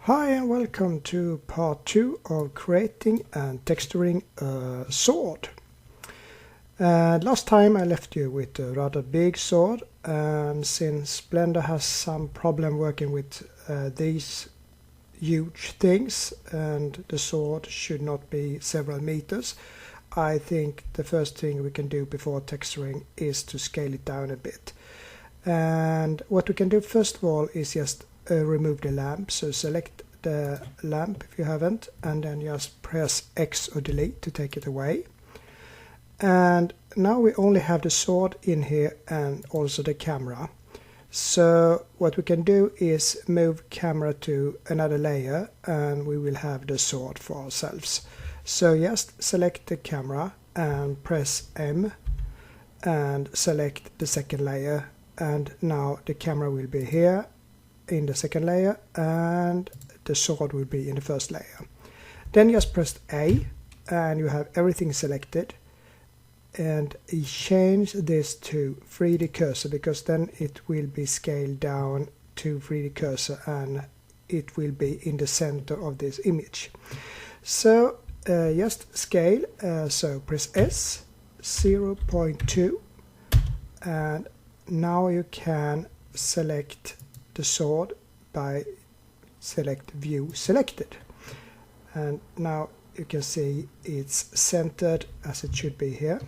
Hi and welcome to part 2 of creating and texturing a sword. Last time I left you with a rather big sword, and since Blender has some problem working with these huge things and the sword should not be several meters, I think the first thing we can do before texturing is to scale it down a bit. And what we can do first of all is just remove the lamp. So select the lamp if you haven't, and then just press X or delete to take it away. And now we only have the sword in here and also the camera. So what we can do is move camera to another layer and we will have the sword for ourselves. So just select the camera and press M and select the second layer, and now the camera will be here in the second layer and the sword will be in the first layer. Then just press A and you have everything selected, and change this to 3D cursor, because then it will be scaled down to 3D cursor and it will be in the center of this image. So just scale, so press S 0.2, and now you can select the sword by select view selected, and now you can see it's centered as it should be here.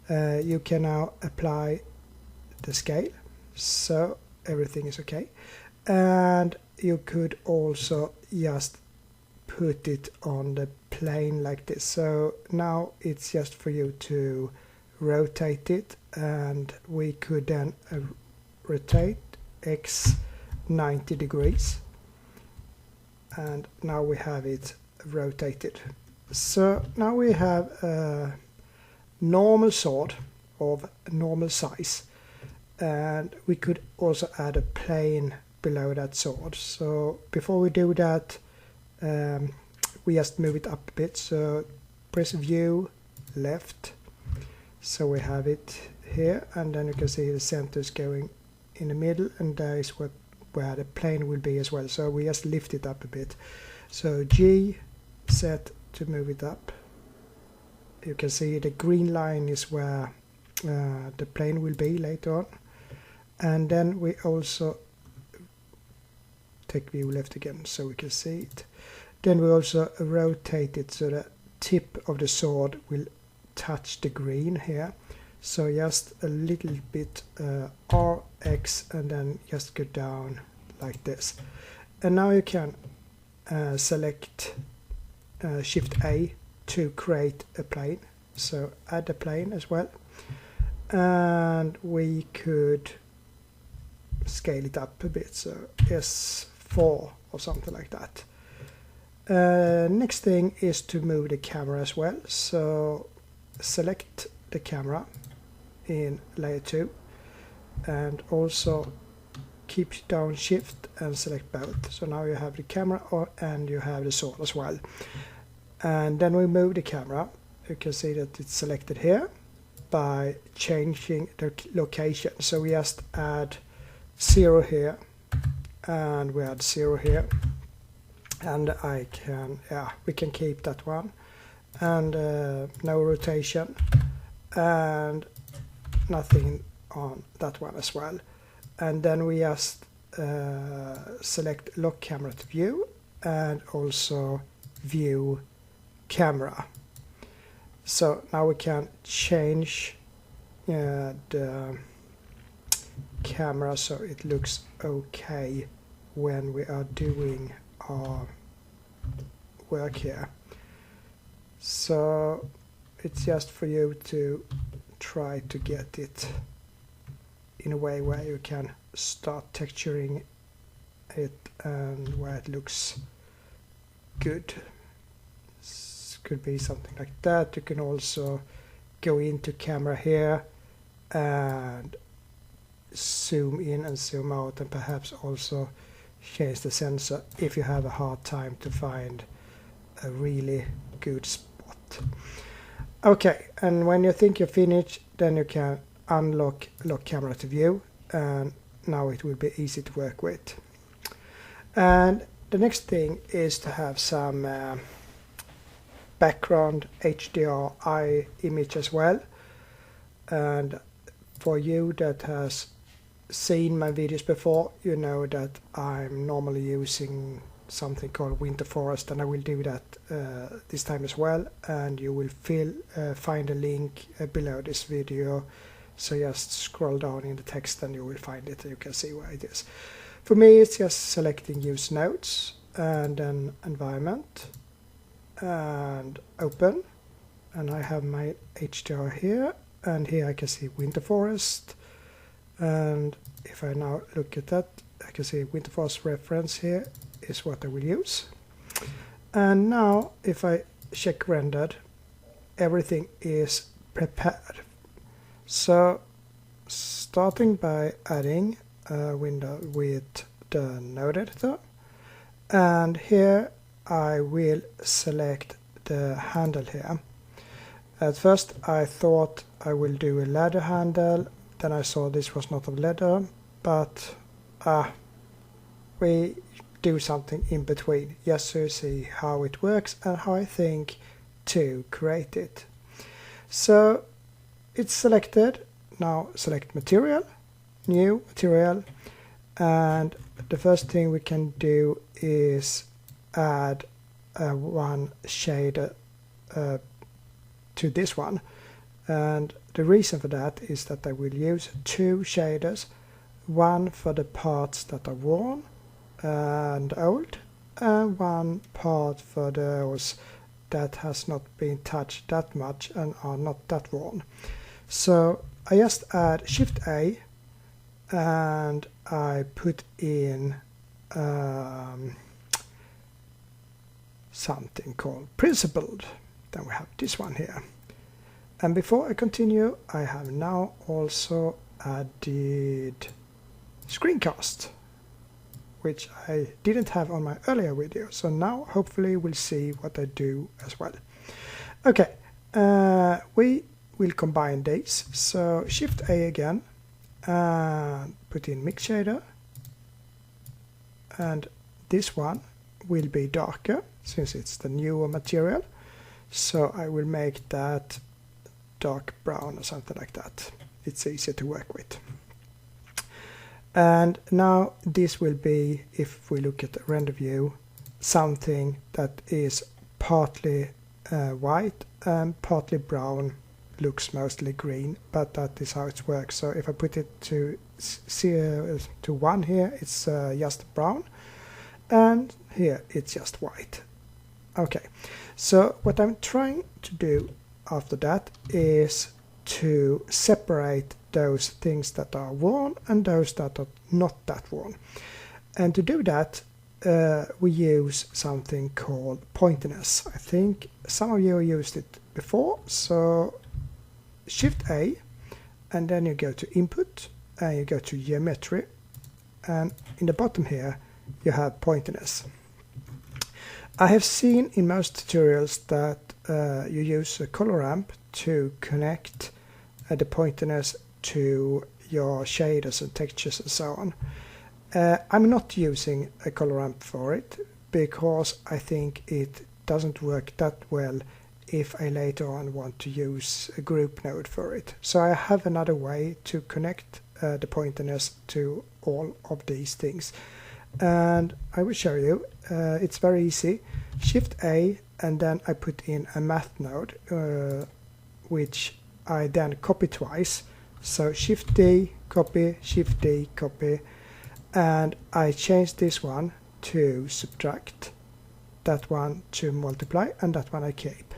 You can now apply the scale, so everything is okay, and you could also just put it on the plane like this. So now it's just for you to rotate it, and we could then rotate X 90 degrees, and now we have it rotated. So now we have a normal sword of normal size, and we could also add a plane below that sword. So before we do that, we just move it up a bit. So press view left, so we have it here, and then you can see the center is going in the middle, and there is where the plane will be as well. So we just lift it up a bit. So G set to move it up. You can see the green line is where the plane will be later on. And then we also take view left again so we can see it. Then we also rotate it so the tip of the sword will touch the green here. So just a little bit RX, and then just go down like this. And now you can select Shift A to create a plane. So add a plane as well. And we could scale it up a bit, so S4 or something like that. Next thing is to move the camera as well. So select the camera in layer 2 and also keep down shift and select both. So now you have the camera and you have the sword as well. And then we move the camera. You can see that it's selected here by changing the location. So we just add 0 here and we add 0 here, and we can keep that one, and no rotation and nothing on that one as well. And then we just select lock camera to view and also view camera. So now we can change the camera so it looks okay when we are doing our work here. So it's just for you to try to get it in a way where you can start texturing it and where it looks good. This could be something like that. You can also go into camera here and zoom in and zoom out, and perhaps also change the sensor if you have a hard time to find a really good spot. Okay, and when you think you're finished, then you can unlock lock camera to view, and now it will be easy to work with. And the next thing is to have some background HDRI image as well. And for you that has seen my videos before, you know that I'm normally using something called Winter Forest, and I will do that this time as well, and you will find a link below this video, so just scroll down in the text and you will find it and you can see where it is. For me it's just selecting use nodes and then environment and open, and I have my HDR here, and here I can see Winter Forest, and if I now look at that I can see Winter Forest reference here is what I will use. And now if I check rendered, everything is prepared. So starting by adding a window with the node editor, and here I will select the handle here. At first I thought I will do a ladder handle, then I saw this was not a ladder, but we do something in between just to see how it works and how I think to create it. So it's selected. Now select material, new material, and the first thing we can do is add one shader to this one, and the reason for that is that I will use two shaders, one for the parts that are worn and old, and one part for those that has not been touched that much and are not that worn. So I just add Shift A and I put in something called Principled. Then we have this one here. And before I continue, I have now also added screencast, which I didn't have on my earlier video. So now hopefully we'll see what I do as well. Okay, we will combine these. So Shift A again and put in Mix Shader. And this one will be darker since it's the newer material. So I will make that dark brown or something like that. It's easier to work with. And now this will be, if we look at the render view, something that is partly white and partly brown, looks mostly green, but that is how it works. So if I put it to 1 here, it's just brown, and here it's just white. Okay, so what I'm trying to do after that is to separate those things that are worn and those that are not that worn. And to do that, we use something called pointiness. I think some of you used it before. So Shift A, and then you go to Input, and you go to Geometry, and in the bottom here you have pointiness. I have seen in most tutorials that you use a color ramp to connect the pointiness to your shaders and textures and so on. I'm not using a color ramp for it because I think it doesn't work that well if I later on want to use a group node for it. So I have another way to connect the pointiness to all of these things, and I will show you. It's very easy. Shift A, and then I put in a math node, which I then copy twice. So Shift D, copy, Shift D, copy, and I change this one to subtract, that one to multiply, and that one I keep.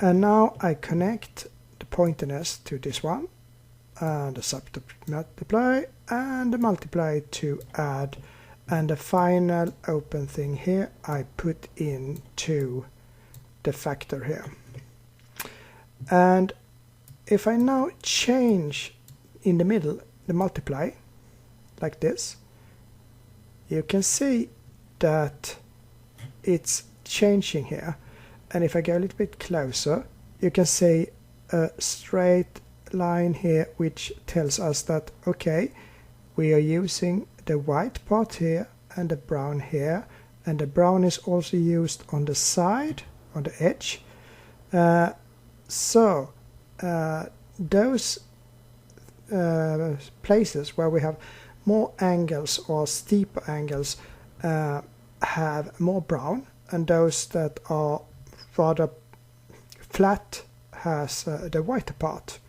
And now I connect the pointiness to this one, and the submultiply, and the multiply to add, and the final open thing here I put into the factor here. And if I now change in the middle the multiply like this, you can see that it's changing here. And if I go a little bit closer, you can see a straight line here which tells us that okay, we are using the white part here and the brown here, and the brown is also used on the side, on the edge. Those places where we have more angles or steeper angles have more brown, and those that are rather flat has the whiter part.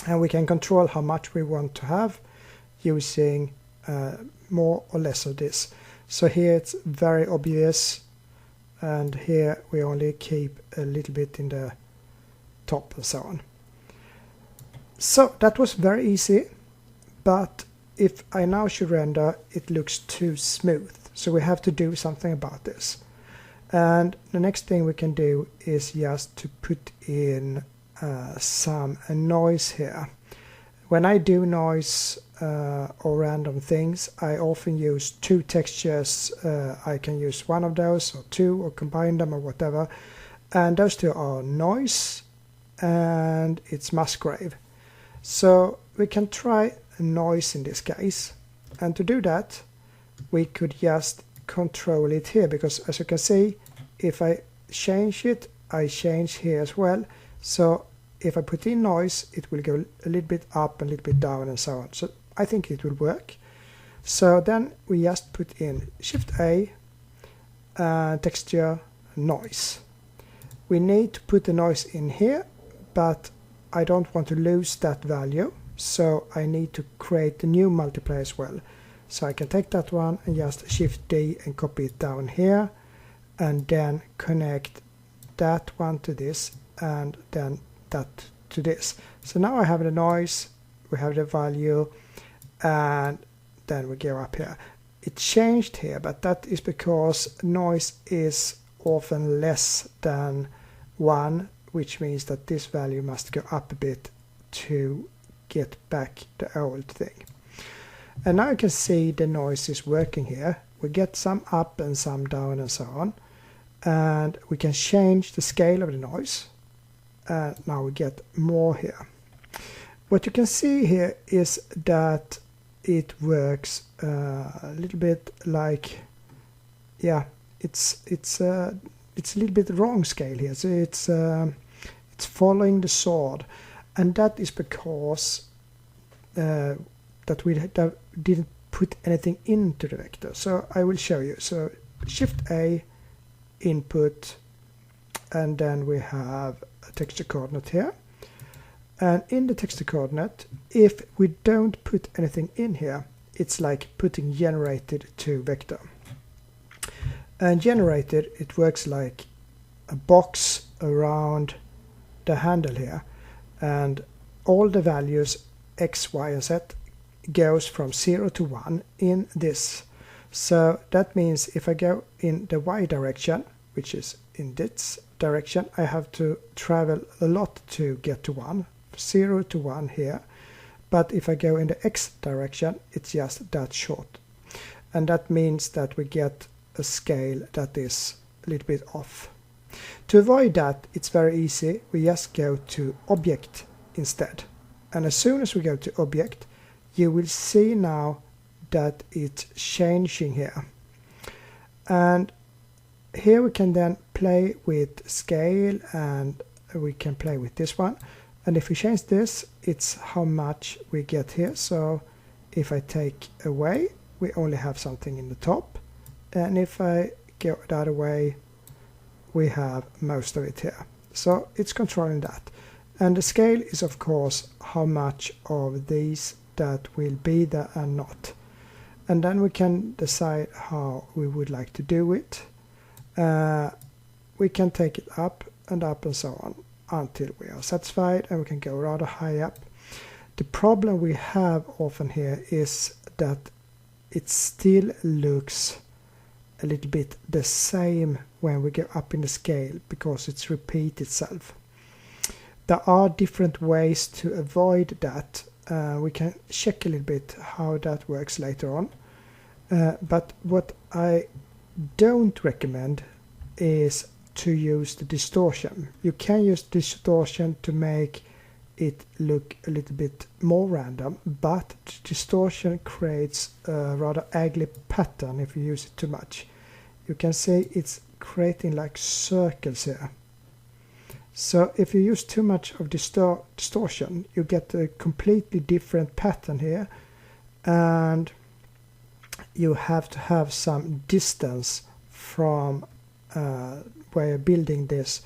And we can control how much we want to have using more or less of this. So here it's very obvious, and here we only keep a little bit in the top and so on. So that was very easy, but if I now should render, it looks too smooth. So we have to do something about this. And the next thing we can do is just to put in some noise here. When I do noise or random things, I often use two textures. I can use one of those or two, or combine them or whatever. And those two are noise and it's Musgrave. So we can try noise in this case. And to do that, we could just control it here, because as you can see, if I change it, I change here as well. So if I put in noise, it will go a little bit up, a little bit down, and so on. So I think it will work. So then we just put in Shift A, texture, noise. We need to put the noise in here, but I don't want to lose that value. So I need to create a new multiplier as well. So I can take that one and just Shift D and copy it down here, and then connect that one to this, and then that to this. So now I have the noise, we have the value, and then we go up here. It changed here, but that is because noise is often less than 1, which means that this value must go up a bit to get back the old thing. And now you can see the noise is working here. We get some up and some down and so on. And we can change the scale of the noise. And now we get more here. What you can see here is that it works a little bit like, yeah, it's a little bit wrong scale here. So it's following the sword, and that is because that we didn't put anything into the vector. So I will show you. So Shift A, input, and then we have a texture coordinate here. And in the texture coordinate, if we don't put anything in here, it's like putting generated to vector. And generated, it works like a box around the handle here, and all the values x, y, and z goes from 0 to 1 in this. So that means if I go in the y direction, which is in this direction, I have to travel a lot to get to 1, 0 to 1 here. But if I go in the x direction, it's just that short. And that means that we get a scale that is a little bit off. To avoid that, it's very easy. We just go to Object instead. And as soon as we go to Object, you will see now that it's changing here. And here we can then play with scale, and we can play with this one. And if we change this, it's how much we get here. So if I take away, we only have something in the top. And if I go the other way, we have most of it here. So it's controlling that. And the scale is of course how much of these that will be there and not. And then we can decide how we would like to do it. We can take it up and so on until we are satisfied, and we can go rather high up. The problem we have often here is that it still looks a little bit the same when we go up in the scale, because it's repeat itself. There are different ways to avoid that. We can check a little bit how that works later on. But what I don't recommend is to use the distortion. You can use distortion to make it look a little bit more random, but distortion creates a rather ugly pattern if you use it too much. you can see it's creating like circles here. So if you use too much of distortion, you get a completely different pattern here, and you have to have some distance from where you're building this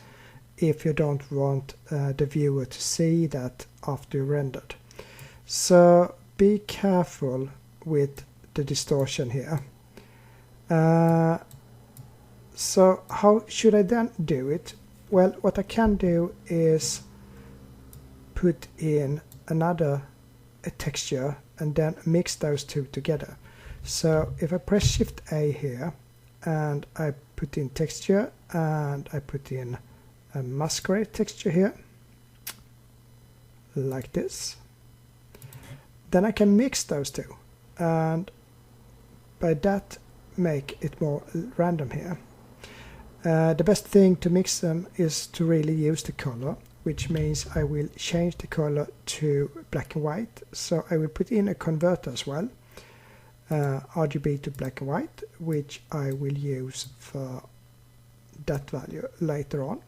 if you don't want the viewer to see that after you rendered. So be careful with the distortion here. So how should I then do it? Well, what I can do is put in another texture and then mix those two together. So if I press Shift A here and I put in texture and I put in a masquerade texture here, like this, then I can mix those two, and by that make it more random here. The best thing to mix them is to really use the color, which means I will change the color to black and white. So I will put in a converter as well, RGB to black and white, which I will use for that value later on.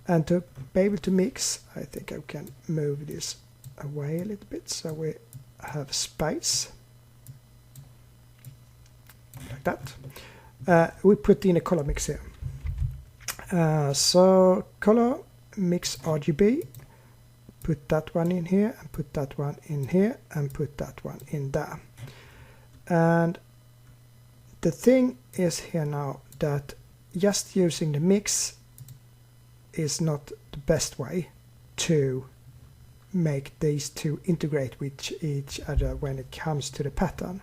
And to be able to mix, I think I can move this away a little bit so we have space like that. We put in a color mix here. So color mix RGB, put that one in here and put that one in here and put that one in there. And the thing is here now that just using the mix is not the best way to make these two integrate with each other when it comes to the pattern.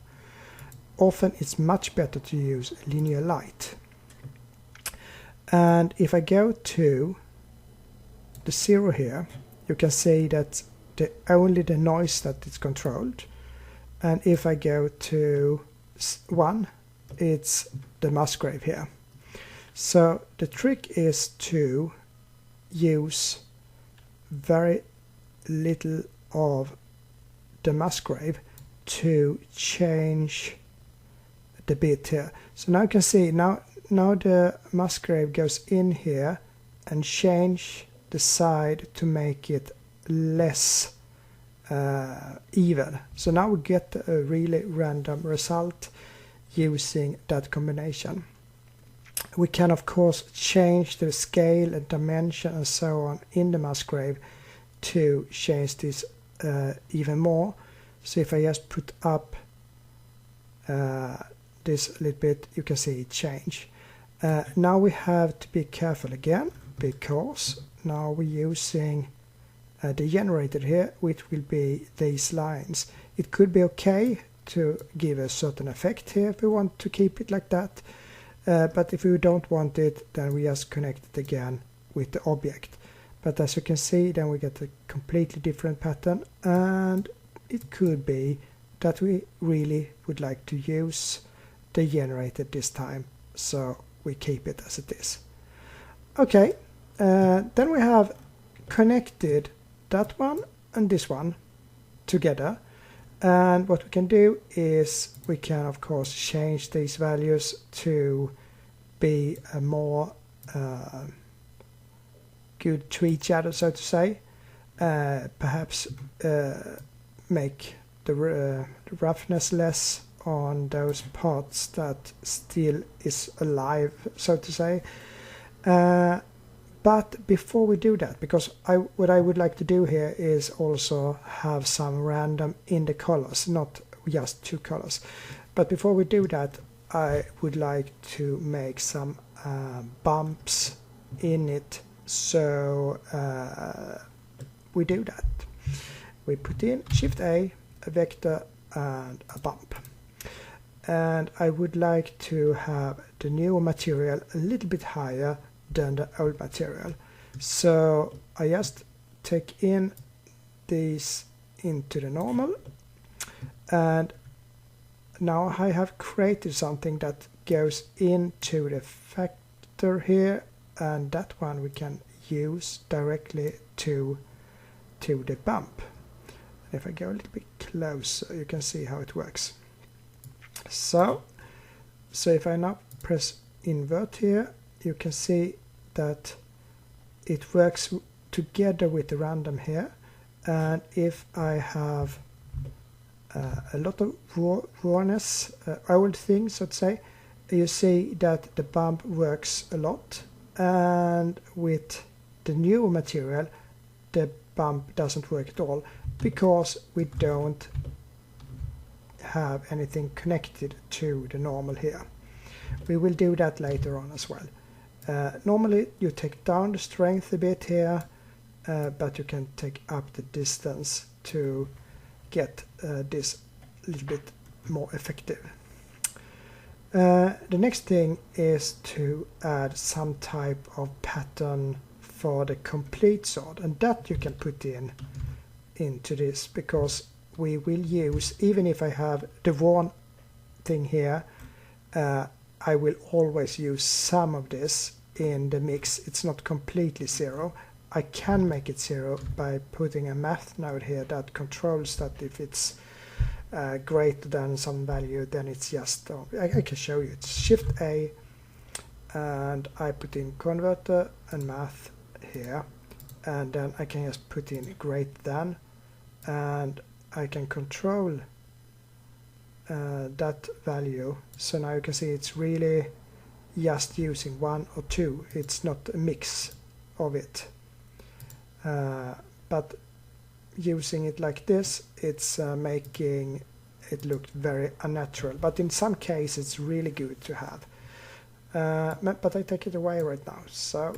Often it's much better to use linear light. And if I go to the 0 here, you can see that only the noise that is controlled. And if I go to 1, it's the masquerade here. So the trick is to use very little of the masquerade to change the bit here. So now you can see now the masquerade goes in here and change the side to make it less even. So now we get a really random result using that combination. We can of course change the scale and dimension and so on in the masquerade to change this even more. So if I just put up this a little bit, you can see it change. Now we have to be careful again, because now we're using the generator here, which will be these lines. It could be okay to give a certain effect here if we want to keep it like that, but if we don't want it, then we just connect it again with the object. But as you can see, then we get a completely different pattern, and it could be that we really would like to use the generator this time, so we keep it as it is. Okay, then we have connected that one and this one together, and what we can do is we can of course change these values to be a more good to each other, so to say. Perhaps make the roughness less on those parts that still is alive, so to say. But before we do that, because what I would like to do here is also have some random in the colors, not just two colors. But before we do that, I would like to make some bumps in it. So we do that. We put in Shift A vector and a bump. And I would like to have the new material a little bit higher than the old material. So I just take in these into the normal, and now I have created something that goes into the factor here, and that one we can use directly to the bump. And if I go a little bit closer, you can see how it works. So if I now press invert here, you can see that it works together with the random here. And if I have a lot of rawness, old things, let's say, you see that the bump works a lot, and with the new material the bump doesn't work at all because we don't have anything connected to the normal here. We will do that later on as well. Normally you take down the strength a bit here, but you can take up the distance to get this a little bit more effective. The next thing is to add some type of pattern for the complete sword, and that you can put into this, because we will use, even if I have the worn thing here, I will always use some of this in the mix. It's not completely zero. I can make it zero by putting a math node here that controls that if it's greater than some value, then it's just, I can show you, it's Shift A, and I put in converter and math here, and then I can just put in greater than, and I can control that value. So now you can see it's really just using 1 or 2, it's not a mix of it. But using it like this, it's making it look very unnatural, but in some cases it's really good to have. But I take it away right now, so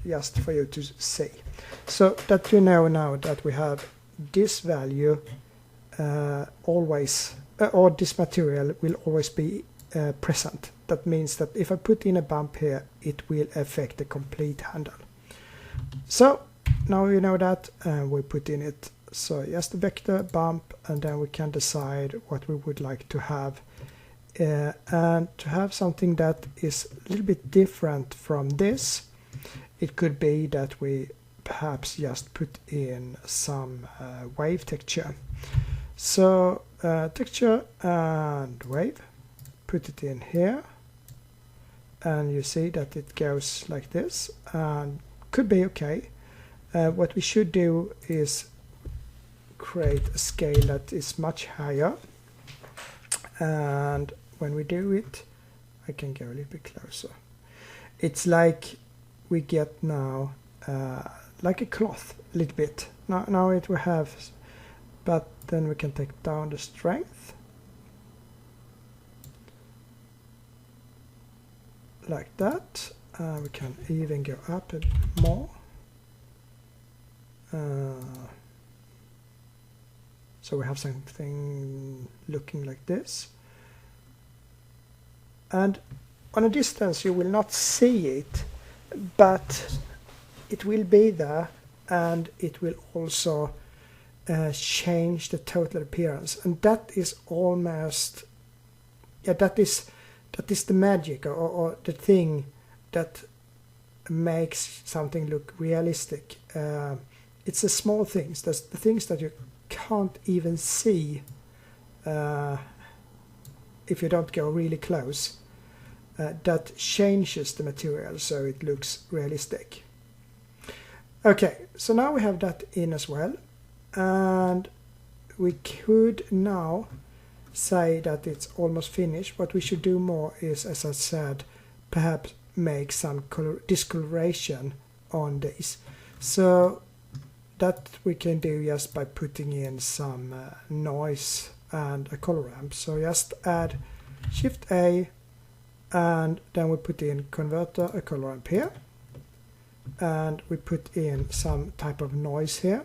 just for you to see, so that you know now that we have this value always, or this material will always be present. That means that if I put in a bump here, it will affect the complete handle. So now you know that, we put in it, so just the vector bump, and then we can decide what we would like to have, and to have something that is a little bit different from this. It could be that we perhaps just put in some wave texture. So texture and wave, put it in here, and you see that it goes like this, and could be okay. What we should do is create a scale that is much higher, and when we do it, I can go a little bit closer. It's like we get now like a cloth a little bit. Now it we have, but then we can take down the strength like that. We can even go up a bit more. So we have something looking like this, and on a distance you will not see it, but it will be there, and it will also change the total appearance, and that is almost, yeah, that is the magic, or the thing that makes something look realistic. It's the small things, that's the things that you can't even see if you don't go really close, that changes the material so it looks realistic. Okay, so now we have that in as well, and we could now say that it's almost finished. What we should do more is, as I said, perhaps make some discoloration on these. So that we can do just by putting in some noise and a color ramp. So just add Shift A, and then we put in converter, a color ramp here, and we put in some type of noise here,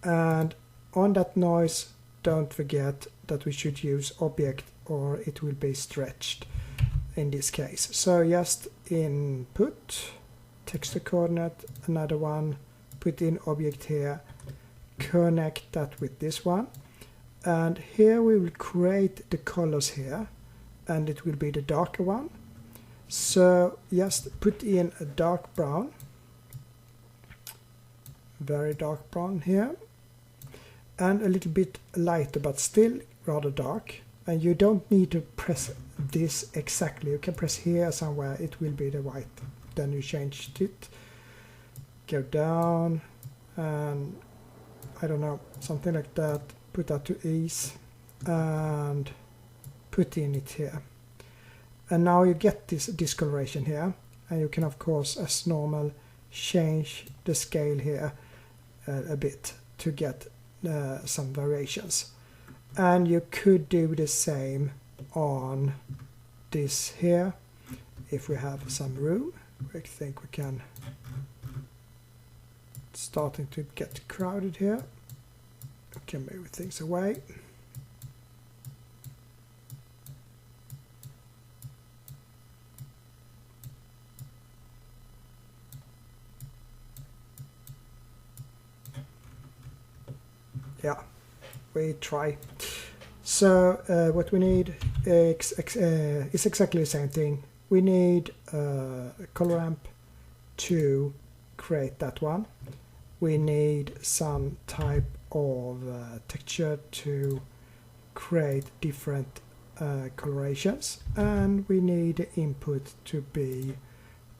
and on that noise don't forget that we should use object, or it will be stretched in this case. So just input texture coordinate, another one, put in object here, connect that with this one, and here we will create the colors here, and it will be the darker one. So just put in a dark brown, very dark brown here, and a little bit lighter but still rather dark, And you don't need to press this exactly. You can press here somewhere, it will be the white. Then you changed it. Go down and I don't know, something like that. Put that to ease and put in it here. And now you get this discoloration here. And you can of course, as normal, change the scale here a bit to get some variations. And you could do the same on this here if we have some room. I think we can. It's starting to get crowded here. We can move things away. Yeah, we try. So what we need is exactly the same thing. We need a color ramp to create that one. We need some type of texture to create different colorations, and we need the input to be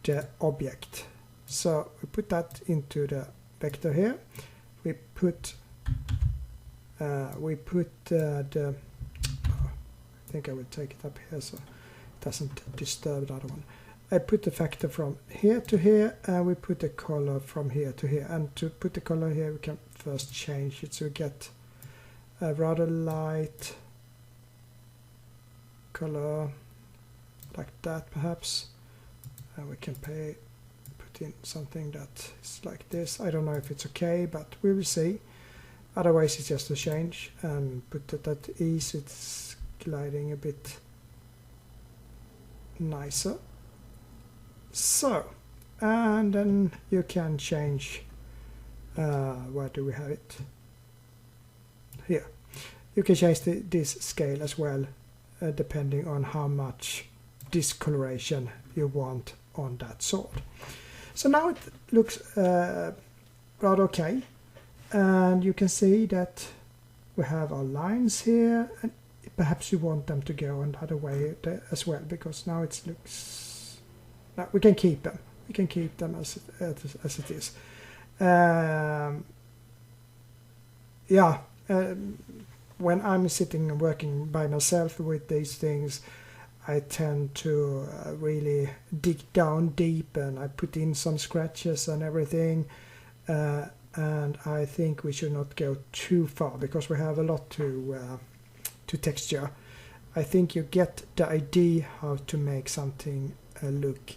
the object. So we put that into the vector here. We put the I think I will take it up here so it doesn't disturb the other one. I put the factor from here to here, and we put the color from here to here. And to put the color here, we can first change it so we get a rather light color like that perhaps. And we can put in something that is like this. I don't know if it's okay, but we will see. Otherwise it's just a change, and put it at ease. It's gliding a bit nicer. So, and then you can change, where do we have it? Here. You can change this scale as well, depending on how much discoloration you want on that sword. So now it looks rather okay. And you can see that we have our lines here, and perhaps you want them to go another way as well, because now it looks. Now we can keep them. We can keep them as it is. When I'm sitting and working by myself with these things, I tend to really dig down deep, and I put in some scratches and everything. And I think we should not go too far, because we have a lot to texture. I think you get the idea how to make something look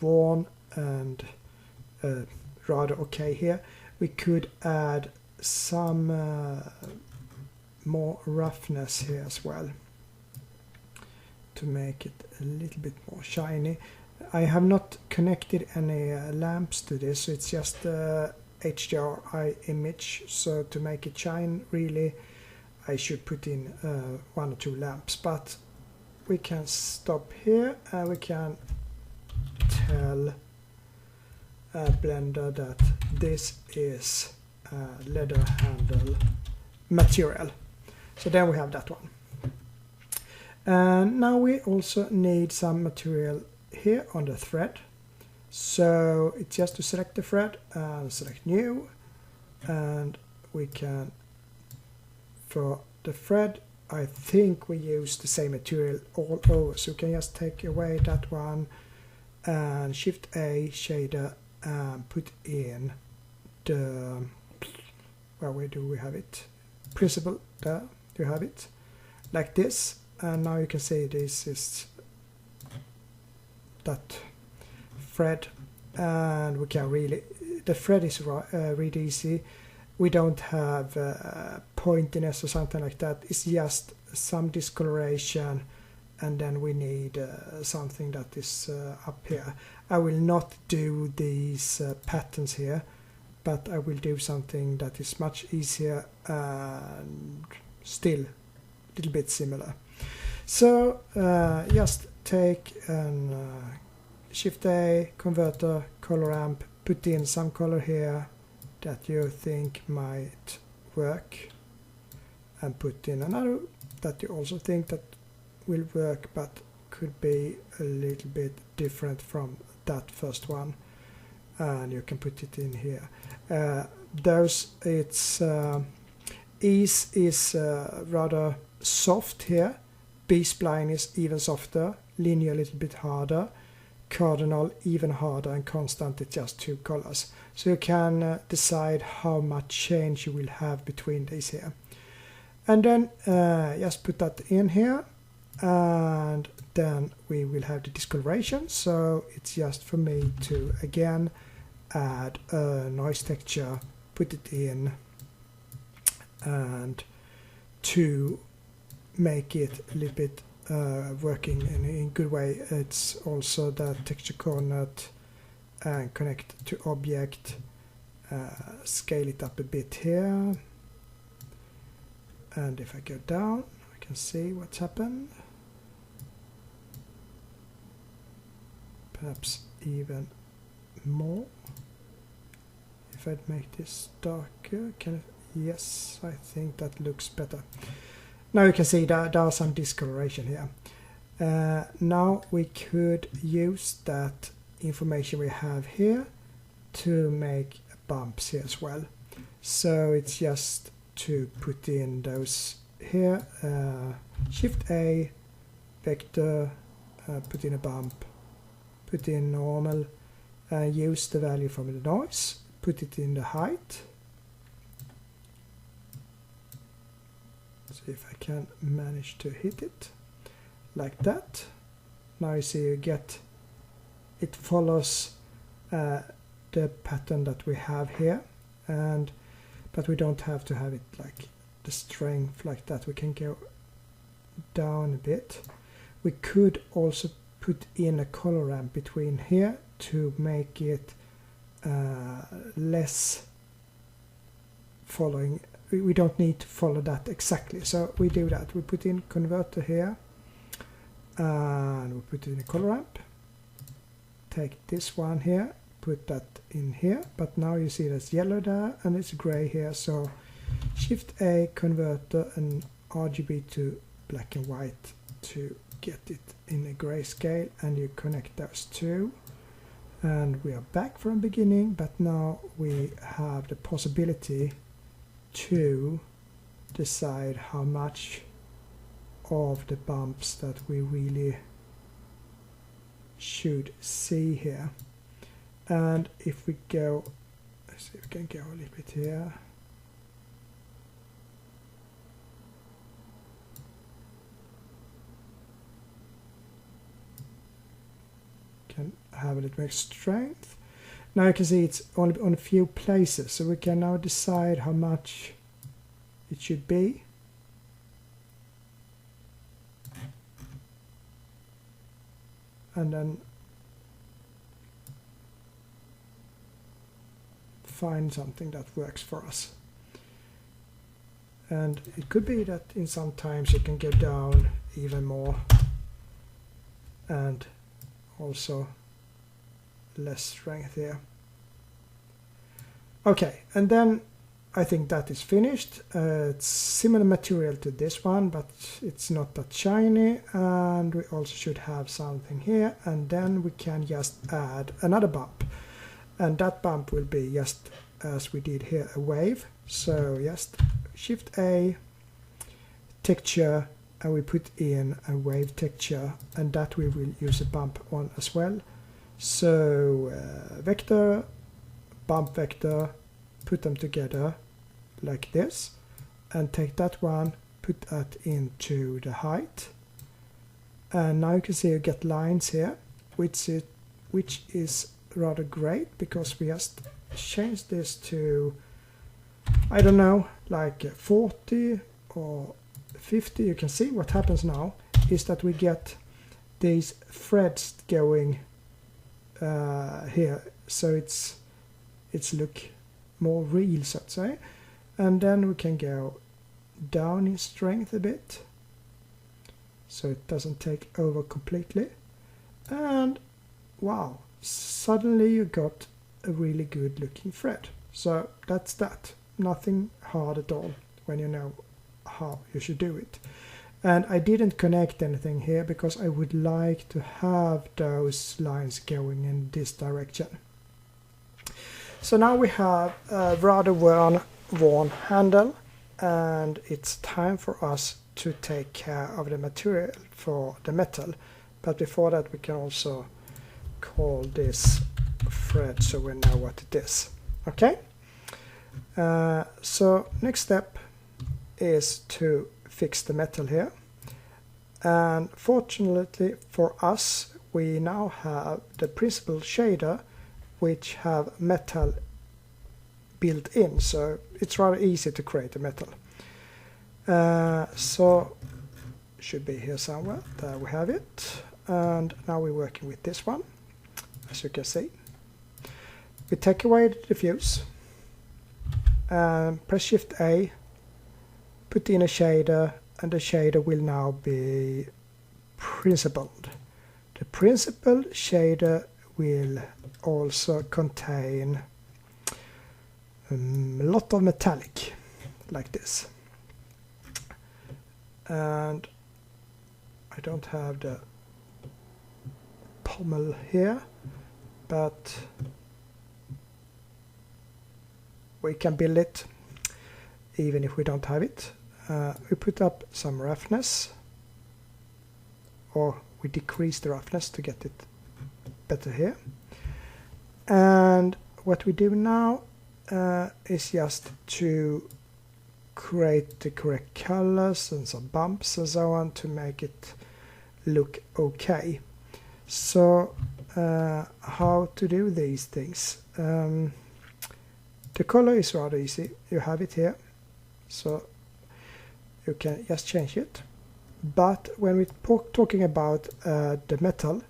worn and rather okay here. We could add some more roughness here as well to make it a little bit more shiny. I have not connected any lamps to this, so it's just HDRI image. So to make it shine really, I should put in 1 or 2 lamps, but we can stop here and we can tell Blender that this is leather handle material. So then we have that one. And now we also need some material here on the thread. So it's just to select the thread and select new, and we can, for the thread, I think we use the same material all over, so we can just take away that one and Shift A shader and put in the, where do we have it? Principle, there you have it, like this. And now you can see this is that thread, and we can really, the thread is really easy. We don't have pointiness or something like that. It's just some discoloration, and then we need something that is up here. I will not do these patterns here, but I will do something that is much easier and still a little bit similar. So just take an Shift A, converter, color ramp, put in some color here that you think might work, and put in another that you also think that will work, but could be a little bit different from that first one, and you can put it in here. Ease is rather soft here, B-spline is even softer, linear a little bit harder, cardinal even harder, and constant is just 2 colors. So you can decide how much change you will have between these here. And then just put that in here, and then we will have the discoloration. So it's just for me to again add a noise texture, put it in, and to make it a little bit working in a good way. It's also the texture coordinate and connect to object, scale it up a bit here, and if I go down I can see what's happened. Perhaps even more. If I make this darker, yes, I think that looks better. Now you can see that there are some discoloration here. Now we could use that information we have here to make bumps here as well. So it's just to put in those here, Shift A, vector, put in a bump, put in normal, use the value from the noise, put it in the height. See if I can manage to hit it like that. Now you see you get, it follows the pattern that we have here, but we don't have to have it like the strength like that. We can go down a bit. We could also put in a color ramp between here to make it less following. We don't need to follow that exactly, so we do that. We put in converter here, and we put in a color ramp. Take this one here, put that in here, but now you see there's yellow there and it's gray here, so Shift A, converter, and RGB to black and white to get it in a grayscale, and you connect those two. And we are back from the beginning, but now we have the possibility to decide how much of the bumps that we really should see here. And if we go, let's see if we can go a little bit here. Can have a little more strength. Now you can see it's only on a few places, so we can now decide how much it should be. And then find something that works for us. And it could be that in some times you can go down even more, and also less strength here. Okay, and then I think that is finished. It's similar material to this one, but it's not that shiny, and we also should have something here, and then we can just add another bump, and that bump will be just as we did here, a wave. So just Shift A, texture, and we put in a wave texture, and that we will use a bump on as well. So vector, bump vector, put them together like this, and take that one, put that into the height, and now you can see you get lines here, which is rather great, because we just change this to, I don't know, like 40 or 50. You can see what happens now is that we get these threads going here, so it's look more real, so to say. And then we can go down in strength a bit, so it doesn't take over completely. And wow, suddenly you got a really good looking thread. So that's that. Nothing hard at all when you know how you should do it. And I didn't connect anything here because I would like to have those lines going in this direction. So now we have a rather worn handle, and it's time for us to take care of the material for the metal. But before that we can also call this thread so we know what it is. Okay? So next step is to fix the metal here. And fortunately for us, we now have the principal shader which have metal built in, so it's rather easy to create a metal. So should be here somewhere. There we have it. And now we're working with this one, as you can see. We take away the diffuse and press Shift A, put in a shader, and the shader will now be principled. The principled shader will also contain a lot of metallic, like this. And I don't have the pommel here, but we can build it even if we don't have it. We put up some roughness, or we decrease the roughness to get it better here. And what we do now is just to create the correct colors and some bumps and so on to make it look okay. So how to do these things? The color is rather easy. You have it here, so you can just change it. But when we're talking about the metal,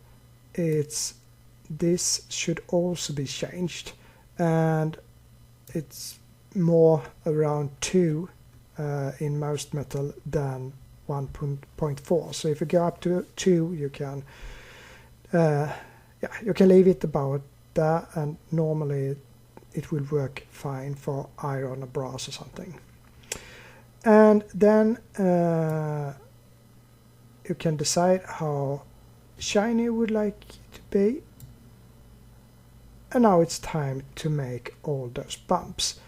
this should also be changed, and it's more around 2 in most metal than 1.4. So if you go up to 2, you can you can leave it about that, and normally it will work fine for iron or brass or something. And then you can decide how shiny you would like it to be. And now it's time to make all those bumps.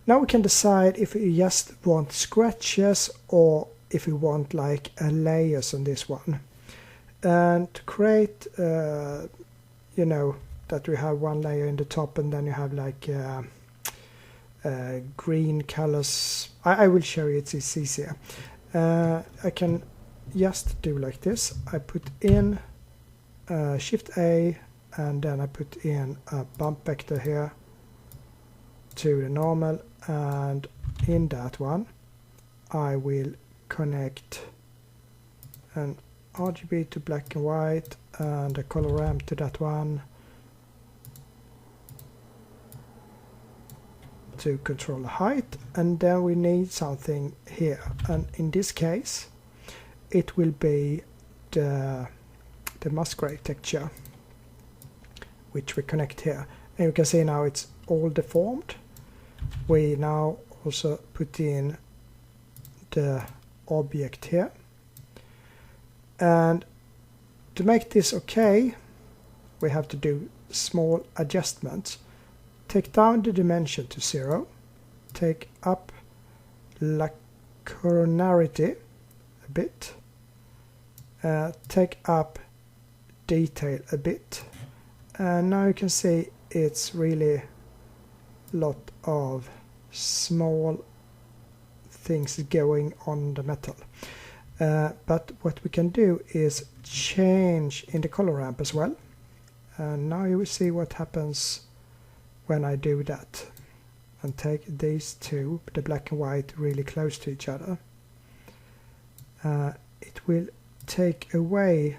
Now we can decide if we just want scratches or if we want like a layers on this one. And to create, you know, that we have one layer in the top and then you have like green colors. I will show you, it's easier. I can just do like this. I put in Shift A, and then I put in a bump vector here to the normal, and in that one I will connect an RGB to black and white and a color ramp to that one to control the height. And then we need something here, and in this case it will be the masquerade texture, which we connect here. And you can see now it's all deformed. We now also put in the object here, and to make this okay we have to do small adjustments. Take down the dimension to 0, take up lacunarity a bit, take up detail a bit, and now you can see it's really a lot of small things going on the metal. But what we can do is change in the color ramp as well, and now you will see what happens when I do that and take these two, the black and white, really close to each other. It will take away,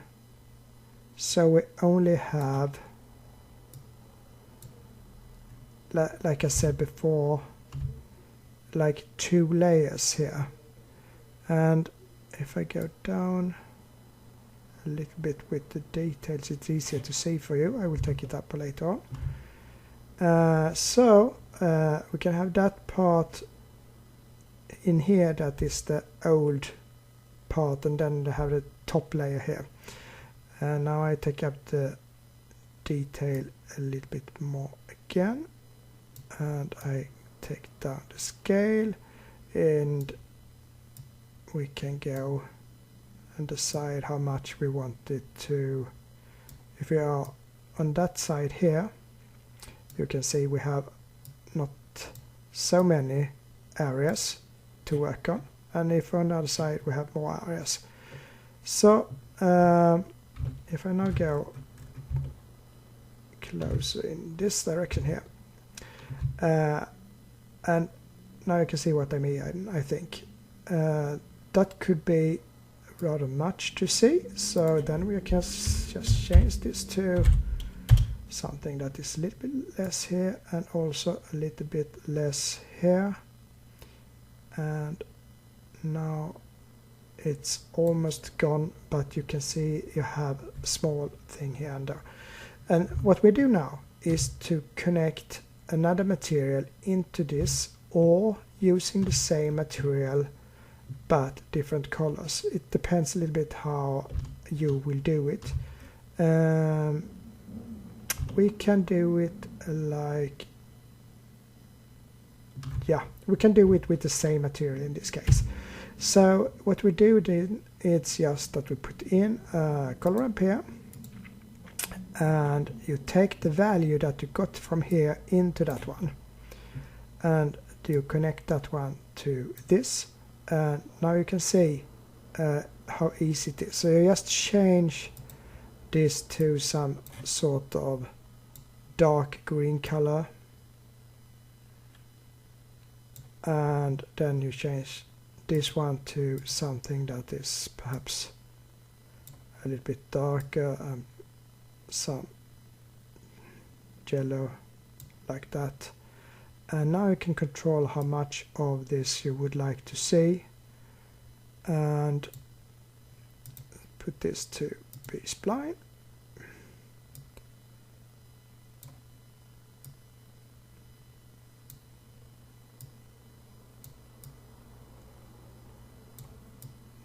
so we only have, like I said before, like 2 layers here. And if I go down a little bit with the details, it's easier to see for you. I will take it up later on. So we can have that part in here, that is the old part, and then they have the top layer here. And now I take up the detail a little bit more again, and I take down the scale, and we can go and decide how much we want it to. If we are on that side here, you can see we have not so many areas to work on, and if on the other side we have more areas. So if I now go closer in this direction here, and now you can see what I mean. I think that could be rather much to see, so then we can just change this to something that is a little bit less here, and also a little bit less here, and now it's almost gone, but you can see you have a small thing here and there. And what we do now is to connect another material into this, or using the same material but different colors. It depends a little bit how you will do it. We can do it like, yeah, we can do it with the same material in this case. So what we do then, it's just that we put in a color ramp here, and you take the value that you got from here into that one, and you connect that one to this, and now you can see how easy it is. So you just change this to some sort of dark green color, and then you change this one to something that is perhaps a little bit darker, some yellow like that. And now you can control how much of this you would like to see, and put this to be spline.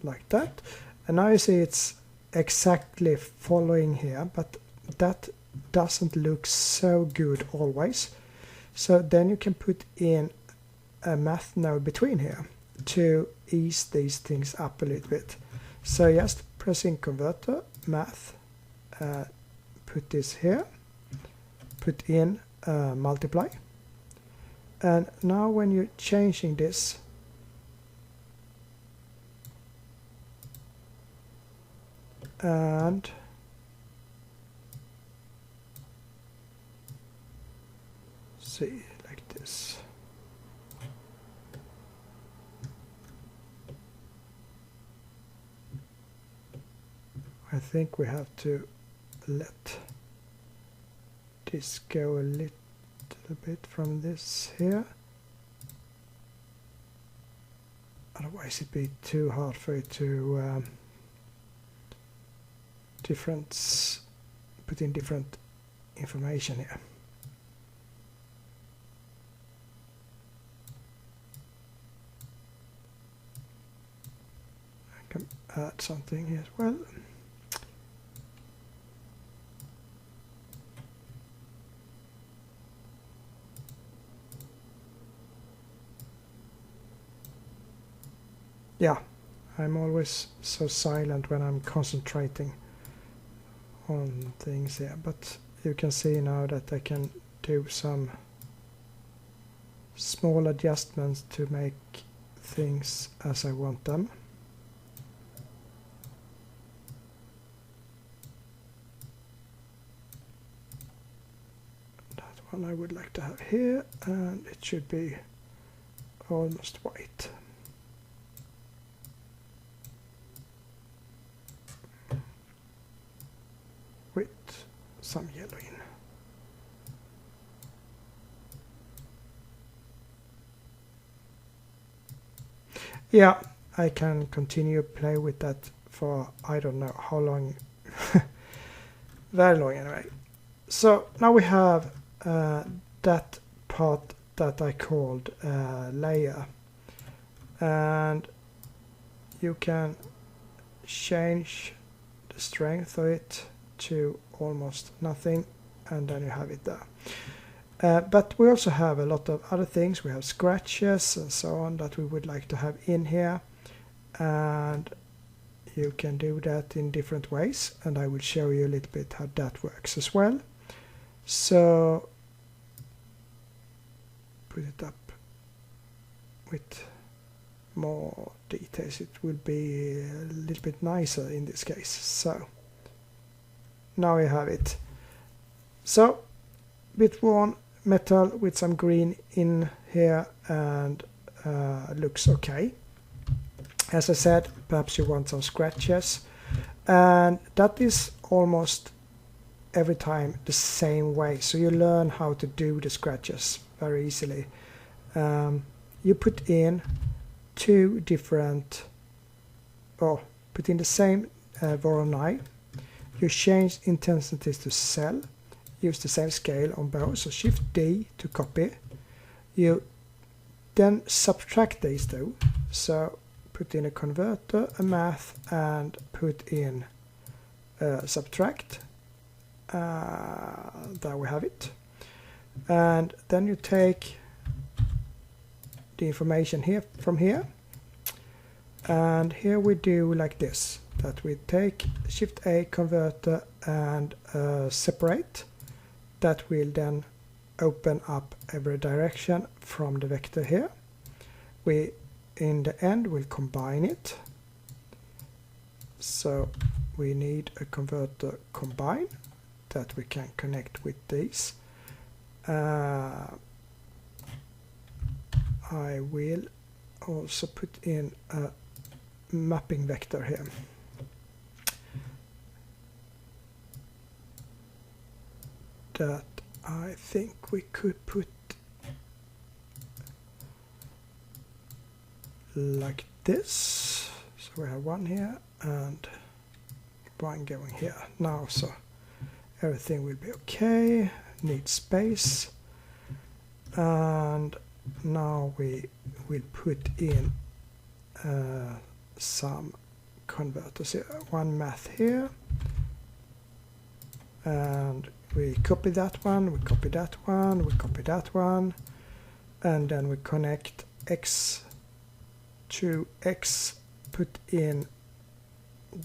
Like that, and now you see it's exactly following here, but that doesn't look so good always. So then you can put in a math node between here to ease these things up a little bit. So just press in converter, math, put this here, put in multiply, and now when you're changing this, and see like this. I think we have to let this go a little bit from this here, otherwise it'd be too hard for it to put in different information here. I can add something here as well. Yeah, I'm always so silent when I'm concentrating on things here, but you can see now that I can do some small adjustments to make things as I want them. That one I would like to have here, and it should be almost white. With some yellow in. Yeah, I can continue play with that for I don't know how long, very long anyway. So now we have that part that I called layer, and you can change the strength of it to almost nothing, and then you have it there. But we also have a lot of other things. We have scratches and so on that we would like to have in here, and you can do that in different ways, and I will show you a little bit how that works as well. So put it up with more details, it will be a little bit nicer in this case. So now you have it. So bit worn metal with some green in here, and looks okay. As I said, perhaps you want some scratches, and that is almost every time the same way, so you learn how to do the scratches very easily. You put in two different, or put in the same Voronoi. You change intensities to cell, use the same scale on both, so Shift D to copy. You then subtract these two, so put in a converter, a math, and put in subtract. There we have it. And then you take the information here from here, and here we do like this, that we take Shift A converter and separate. That will then open up every direction from the vector here. We in the end will combine it, so we need a converter combine that we can connect with these. I will also put in a mapping vector here. That I think we could put like this. So we have one here and one going here now, so everything will be okay. Need space, and now we will put in some converters here. One math here, and we copy that one, we copy that one, we copy that one, and then we connect X to X, put in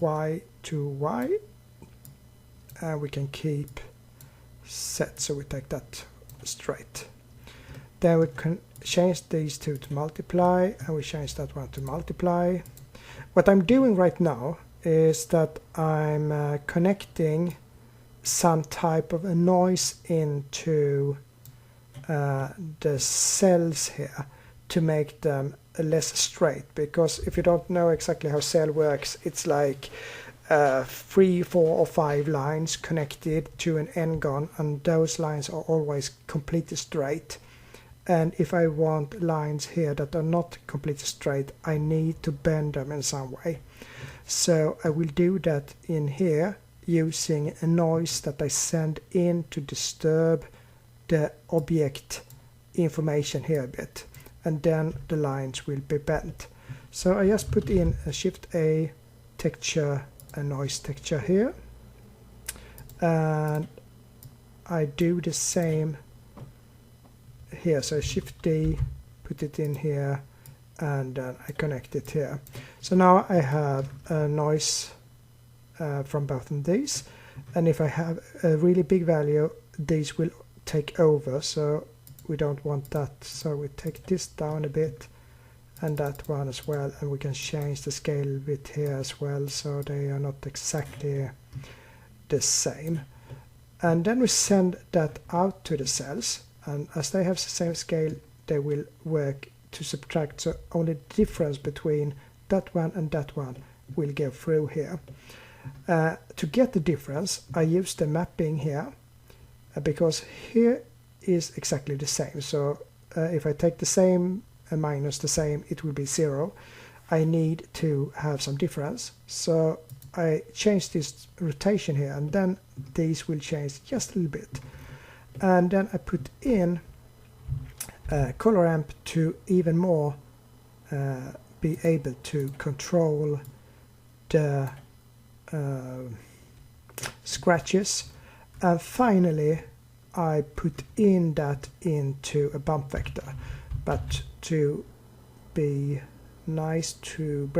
Y to Y, and we can keep set, so we take that straight. Then we can change these two to multiply, and we change that one to multiply. What I'm doing right now is that I'm connecting some type of a noise into the cells here to make them less straight, because if you don't know exactly how cell works, it's like 3, 4 or 5 lines connected to an n-gon, and those lines are always completely straight. And if I want lines here that are not completely straight, I need to bend them in some way. So I will do that in here using a noise that I send in to disturb the object information here a bit, and then the lines will be bent. So I just put in a Shift A texture, a noise texture here, and I do the same here, so Shift D, put it in here, and then I connect it here. So now I have a noise from both of these, and if I have a really big value, these will take over, so we don't want that. So we take this down a bit, and that one as well, and we can change the scale a bit here as well, so they are not exactly the same. And then we send that out to the cells, and as they have the same scale, they will work to subtract, so only the difference between that one and that one will go through here. To get the difference, I use the mapping here, because here is exactly the same. So if I take the same and minus the same, it will be 0. I need to have some difference, so I change this rotation here, and then these will change just a little bit. And then I put in color amp to even more be able to control the scratches, and finally I put in that into a bump vector. But to be nice to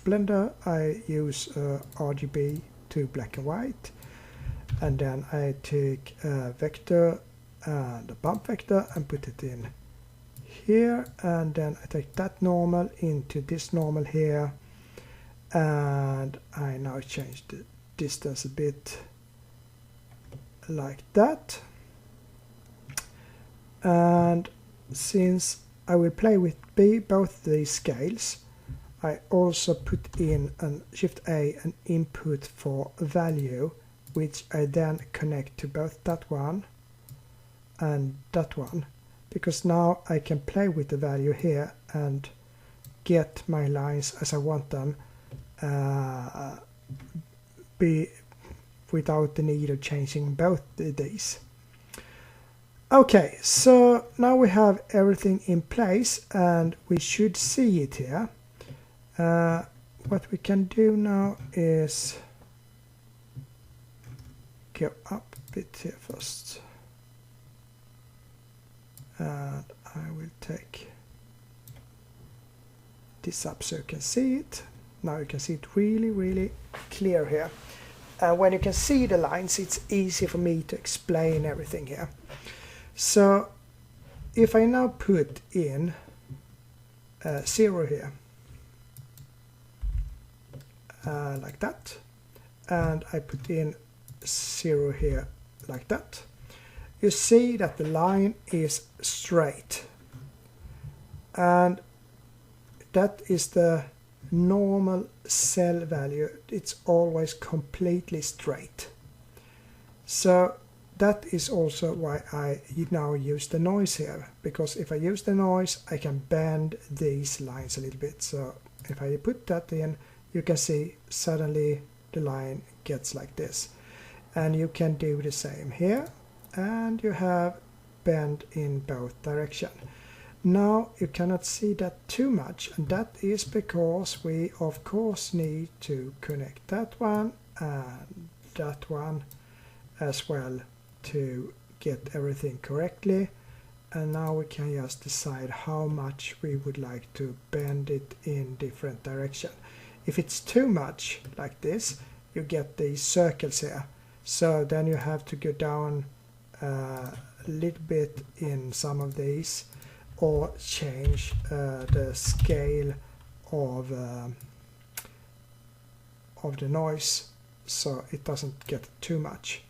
Blender, I use RGB to black and white, and then I take a vector and a bump vector and put it in here, and then I take that normal into this normal here, and I now change the distance a bit like that. And since I will play with both these scales, I also put in an Shift A an input for a value, which I then connect to both that one and that one, because now I can play with the value here and get my lines as I want them, be without the need of changing both these. Okay, so now we have everything in place and we should see it here. What we can do now is go up a bit here first, and I will take this up so you can see it. Now you can see it really clear here, and when you can see the lines, it's easy for me to explain everything here. So if I now put in 0 here, like that, and I put in 0 here like that, you see that the line is straight, and that is the normal cell value. It's always completely straight. So that is also why I now use the noise here, because if I use the noise I can bend these lines a little bit. So if I put that in, you can see suddenly the line gets like this, and you can do the same here, and you have bend in both directions. Now you cannot see that too much, and that is because we of course need to connect that one and that one as well to get everything correctly. And now we can just decide how much we would like to bend it in different direction. If it's too much like this, you get these circles here. So then you have to go down a little bit in some of these, or change the scale of the noise so it doesn't get too much.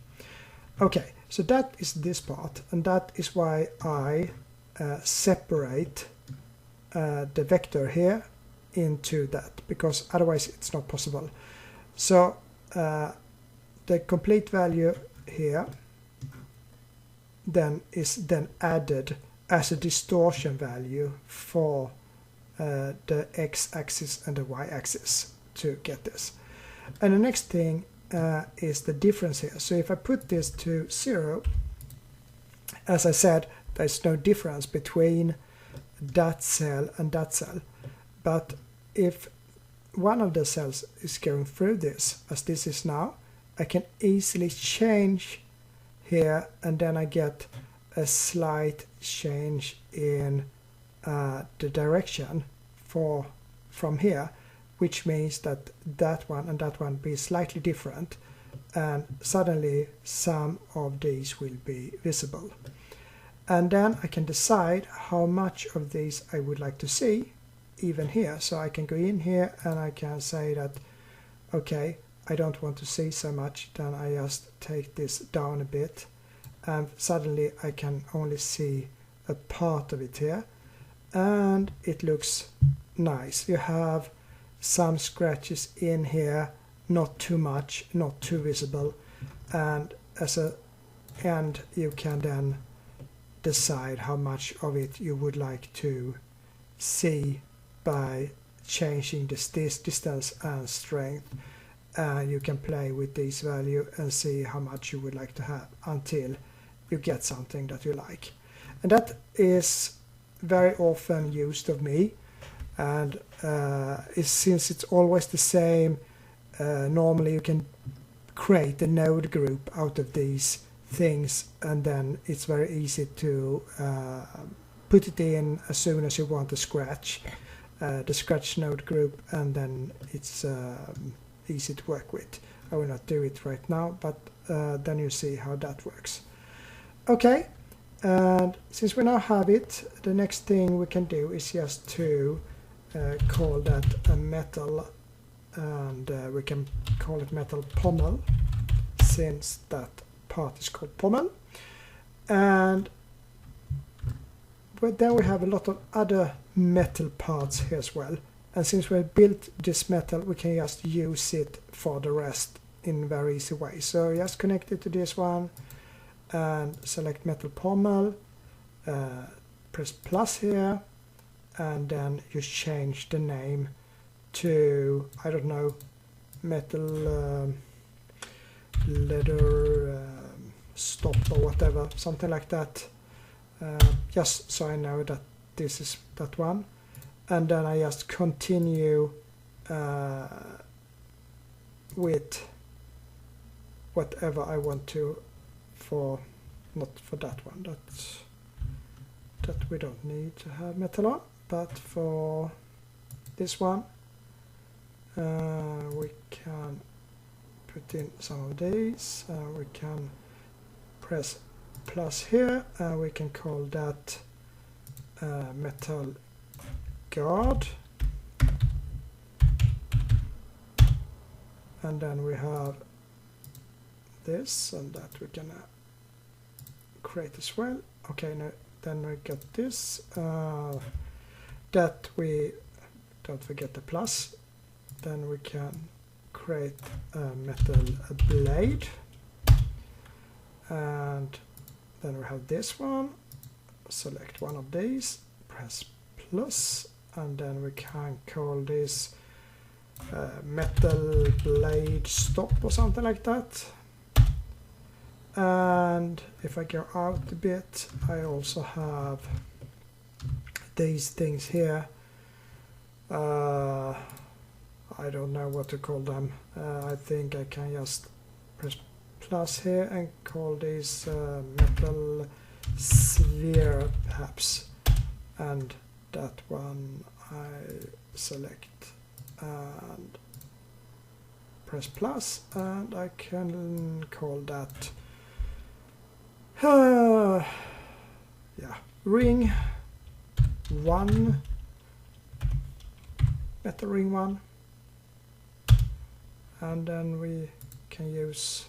Okay, so that is this part, and that is why I separate the vector here into that, because otherwise it's not possible. So the complete value here then is then added as a distortion value for the x-axis and the y-axis to get this. And the next thing is the difference here. So if I put this to 0, as I said, there's no difference between that cell and that cell. But if one of the cells is going through this, as this is now, I can easily change here, and then I get a slight change in the direction from here, which means that that one and that one be slightly different, and suddenly some of these will be visible. And then I can decide how much of these I would like to see even here. So I can go in here and I can say that, okay, I don't want to see so much, then I just take this down a bit, and suddenly I can only see a part of it here, and it looks nice. You have some scratches in here, not too much, not too visible, and as a end you can then decide how much of it you would like to see by changing this distance and strength. You can play with this value and see how much you would like to have until you get something that you like. And that is very often used of me. and since it's always the same, normally you can create a node group out of these things, and then it's very easy to put it in as soon as you want to scratch the scratch node group, and then it's easy to work with. I will not do it right now, but then you see how that works. Okay, and since we now have it, the next thing we can do is just to call that a metal, and we can call it metal pommel, since that part is called pommel. And then we have a lot of other metal parts here as well, and since we have built this metal, we can just use it for the rest in a very easy way. So just connect it to this one and select metal pommel, press plus here, and then you change the name to, I don't know, metal leather stop or whatever, something like that, just so I know that this is that one. And then I just continue with whatever I want to, for not for that one, that we don't need to have metal on, but for this one we can put in some of these. We can press plus here, and we can call that metal guard, and then we have this, and that we can create as well. Okay, now then we get this, that we don't forget the plus. Then we can create a metal blade, and then we have this one. Select one of these, press plus, and then we can call this metal blade stop or something like that. And if I go out a bit, I also have these things here. I don't know what to call them. I think I can just press plus here and call these metal sphere perhaps, and that one I select and press plus, and I can call that yeah, ring 1, metal ring 1, and then we can use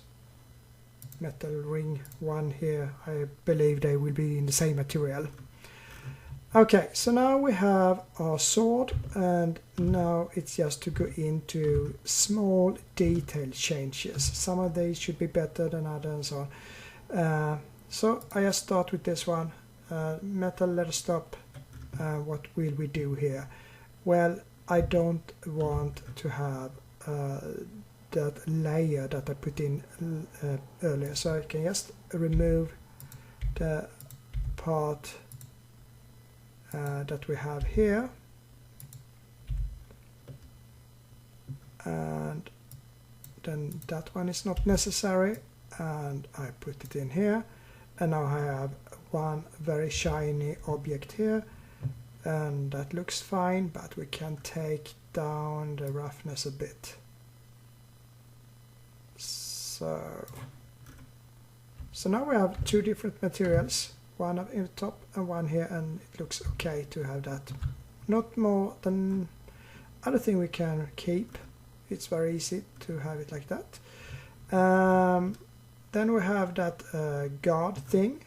metal ring 1 here. I believe they will be in the same material. Okay, so now we have our sword, and now it's just to go into small detail changes. Some of these should be better than others and so on. So I just start with this one, metal leather stop. What will we do here? Well, I don't want to have that layer that I put in earlier, so I can just remove the part that we have here, and then that one is not necessary, and I put it in here, and now I have one very shiny object here, and that looks fine, but we can take down the roughness a bit. So now we have two different materials, one in the top and one here, and it looks okay to have that. Not more than other thing we can keep. It's very easy to have it like that. Then we have that guard thing.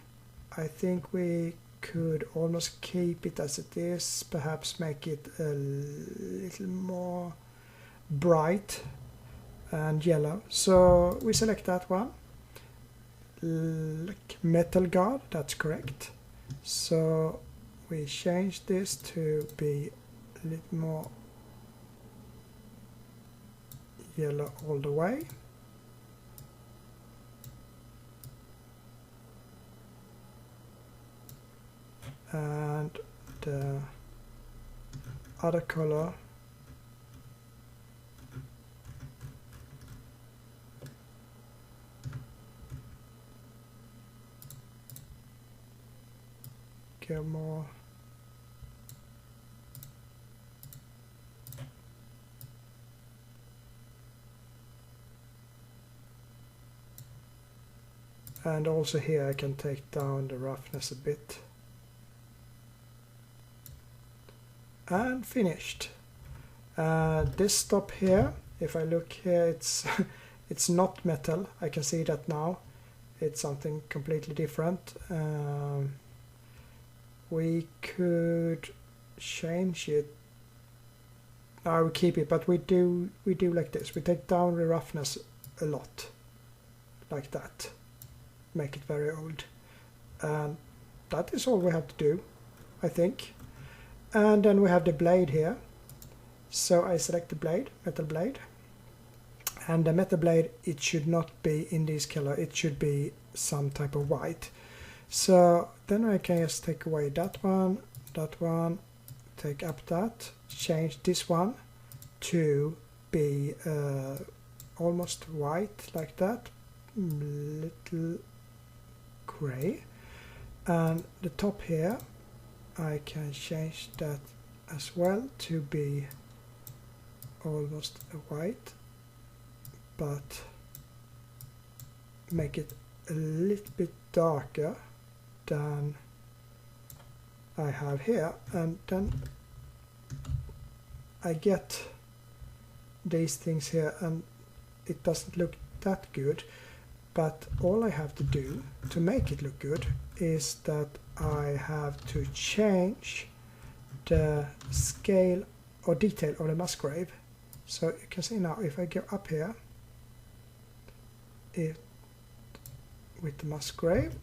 I think we could almost keep it as it is, perhaps make it a little more bright and yellow. So we select that one. Metal guard, that's correct. So we change this to be a little more yellow all the way. And the other color. Go more. And also here I can take down the roughness a bit. And finished. This top here, if I look here, it's it's not metal. I can see that now. It's something completely different. We could change it. I will keep it, but we do like this. We take down the roughness a lot, like that. Make it very old, and that is all we have to do, I think. And then we have the blade here, so I select the blade, metal blade, and the metal blade, it should not be in this color, it should be some type of white. So then I can just take away that one, take up that, change this one to be almost white, like that, little gray. And the top here, I can change that as well to be almost a white, but make it a little bit darker than I have here, and then I get these things here, and it doesn't look that good. But all I have to do to make it look good is that I have to change the scale or detail of the Musgrave. So you can see now, if I go up here with the Musgrave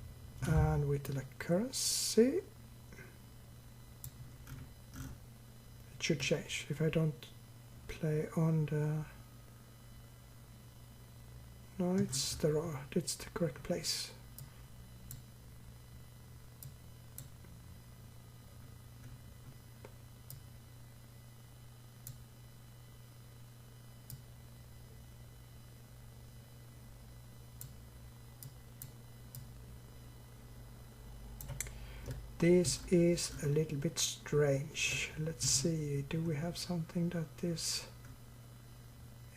and with the currency, it should change. If I don't play on the... No, it's the correct place. This is a little bit strange. Let's see, do we have something that is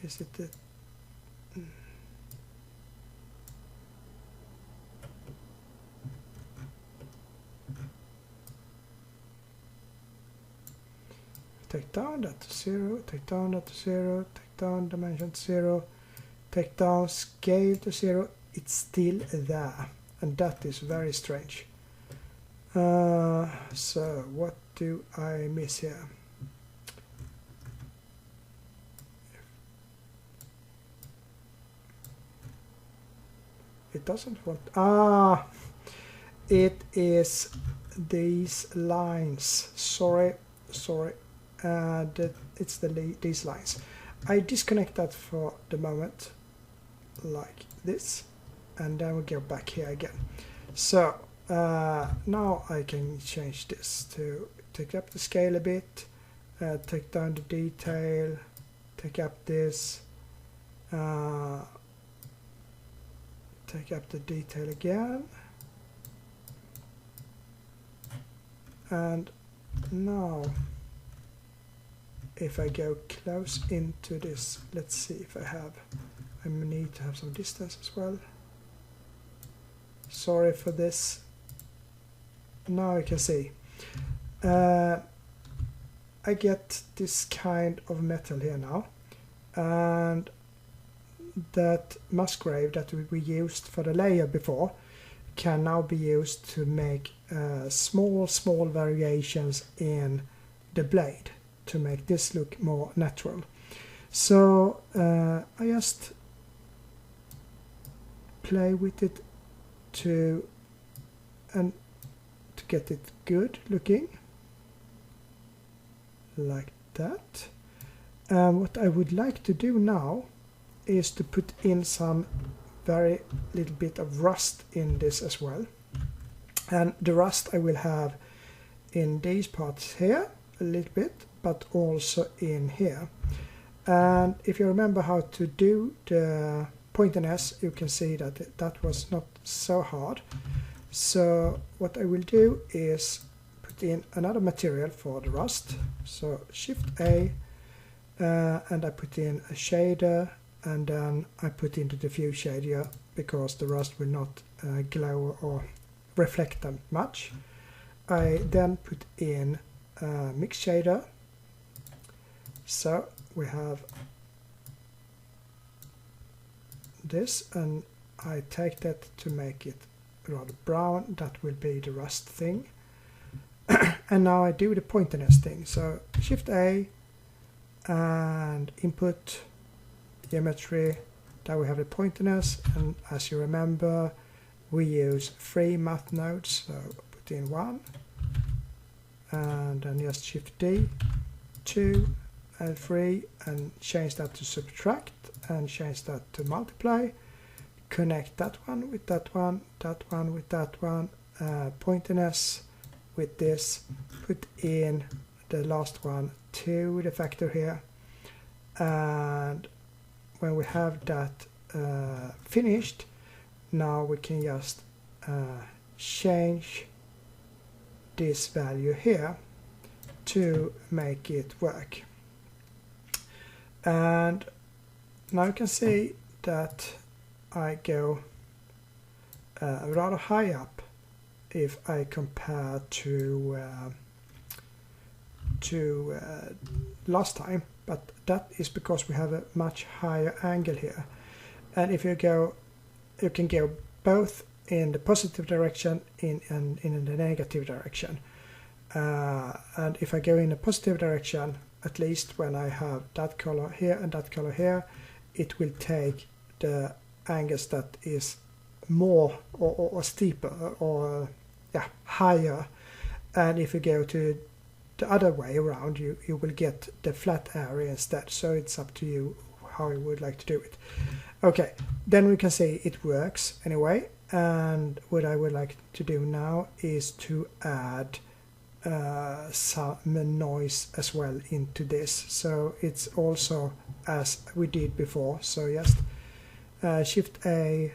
it the... Take down that to 0, take down that to 0, take down dimension to 0, take down scale to 0, it's still there, and that is very strange. So what do I miss here? It doesn't want... it is these lines. Sorry. It's these lines. I disconnect that for the moment, like this, and then we go back here again. So now I can change this to take up the scale a bit, take down the detail, take up this, take up the detail again, and now if I go close into this, let's see if I need to have some distance as well. Sorry for this. Now I can see. I get this kind of metal here now, and that Musgrave that we used for the layer before can now be used to make small variations in the blade, to make this look more natural. So I just play with it to get it good looking, like that. What I would like to do now is to put in some very little bit of rust in this as well, and the rust I will have in these parts here a little bit, but also in here. And if you remember how to do the pointerness, you can see that that was not so hard. So what I will do is put in another material for the rust. So Shift A, and I put in a shader, and then I put in the diffuse shader because the rust will not glow or reflect that much. I then put in a mix shader. So we have this, and I take that to make it rather brown. That will be the rust thing. And now I do the pointerness thing. So Shift A and input geometry. There we have the pointerness, and as you remember, we use 3 math nodes. So put in 1, and then just Shift D, 2 and 3, and change that to subtract, and change that to multiply. Connect that one with that one, that one with that one, pointerness with this, put in the last one to the factor here, and when we have that finished, now we can just change this value here to make it work. And now you can see that I go rather high up if I compare to last time, but that is because we have a much higher angle here. And if you go, you can go both in the positive direction and in the negative direction. And if I go in the positive direction, at least when I have that color here and that color here, it will take the angles that is more or steeper or higher. And if you go to the other way around, you will get the flat area instead. So it's up to you how you would like to do it. Okay, then we can see it works anyway. And what I would like to do now is to add some noise as well into this, so it's also as we did before. So just Shift A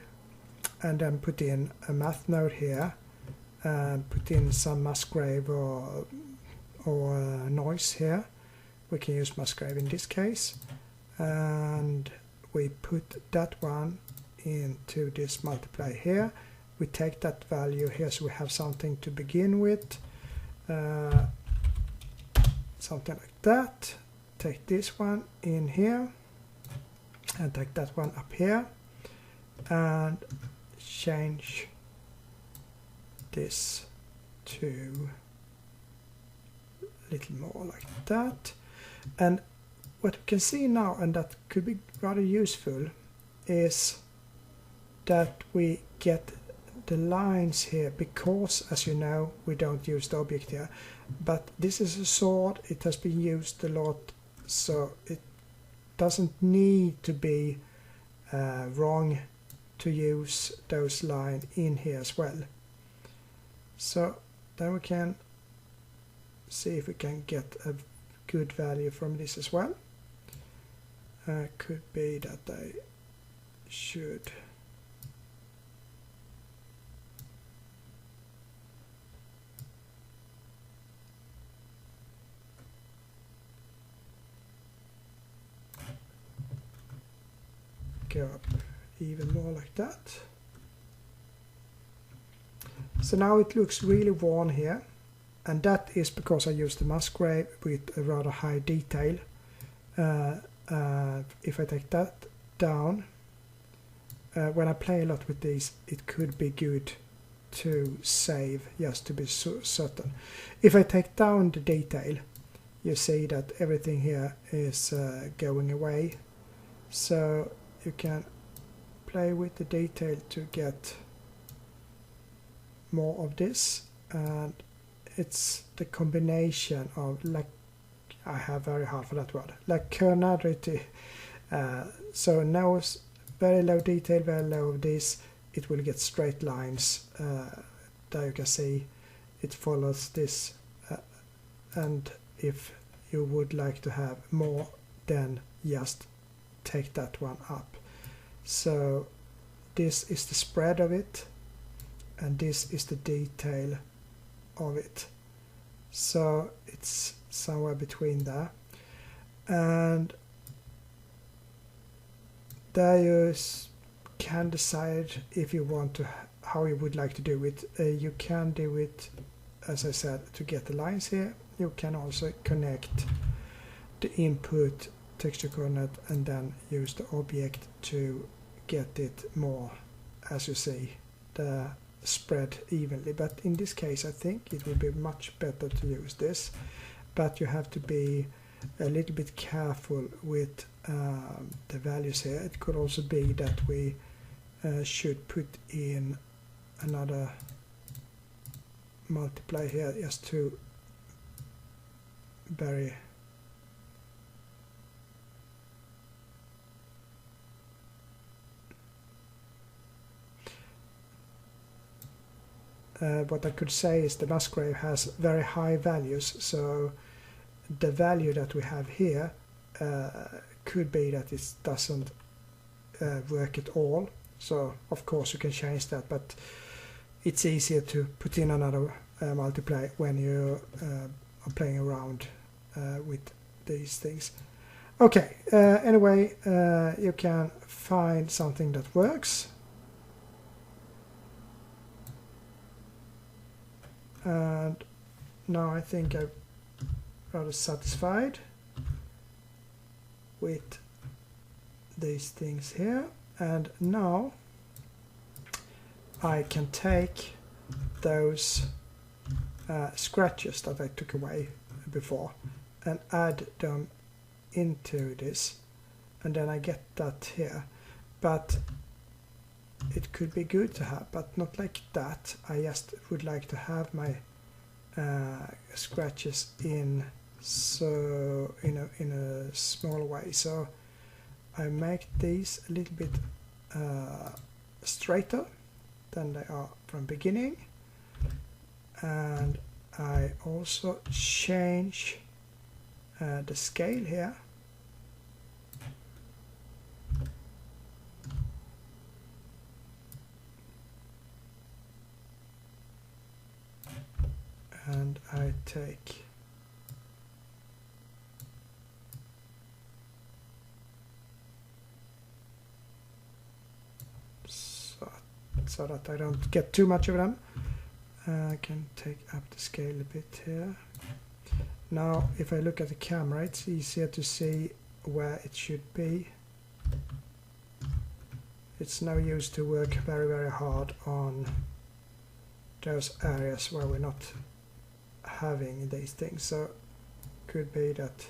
and then put in a math node here and put in some Musgrave or noise here. We can use Musgrave in this case, and we put that one into this multiply here. We take that value here so we have something to begin with. Something like that. Take this one in here and take that one up here and change this to a little more like that. And what we can see now, and that could be rather useful, is that we get the lines here, because as you know we don't use the object here, but this is a sword, it has been used a lot, so it doesn't need to be wrong to use those lines in here as well. So then we can see if we can get a good value from this as well. Could be that I should go up even more like that. So now it looks really worn here, and that is because I used the Musgrave with a rather high detail. If I take that down, when I play a lot with these, it could be good to save just to be certain. If I take down the detail, you see that everything here is going away. So you can play with the detail to get more of this, and it's the combination of, like, I have very hard for that word, like kernarity. So now it's very low detail, very low of this, it will get straight lines. There you can see it follows this, and if you would like to have more than just take that one up. So this is the spread of it, and this is the detail of it. So it's somewhere between there, and there you can decide if you want to, how you would like to do it. You can do it, as I said, to get the lines here. You can also connect the input texture coordinate and then use the object to get it more, as you see, the spread evenly. But in this case I think it would be much better to use this, but you have to be a little bit careful with the values here. It could also be that we should put in another multiply here just to vary what I could say is the Musgrave has very high values, so the value that we have here could be that it doesn't work at all. So of course you can change that, but it's easier to put in another multiply when you are playing around with these things. Okay, anyway, you can find something that works. And now I think I'm rather satisfied with these things here, and now I can take those scratches that I took away before and add them into this, and then I get that here. But it could be good to have, but not like that. I just would like to have my scratches in a small way. So I make these a little bit straighter than they are from beginning, and I also change the scale here. And I take so that I don't get too much of them. I can take up the scale a bit here. Now if I look at the camera, it's easier to see where it should be. It's no use to work very hard on those areas where we're not having these things. So could be that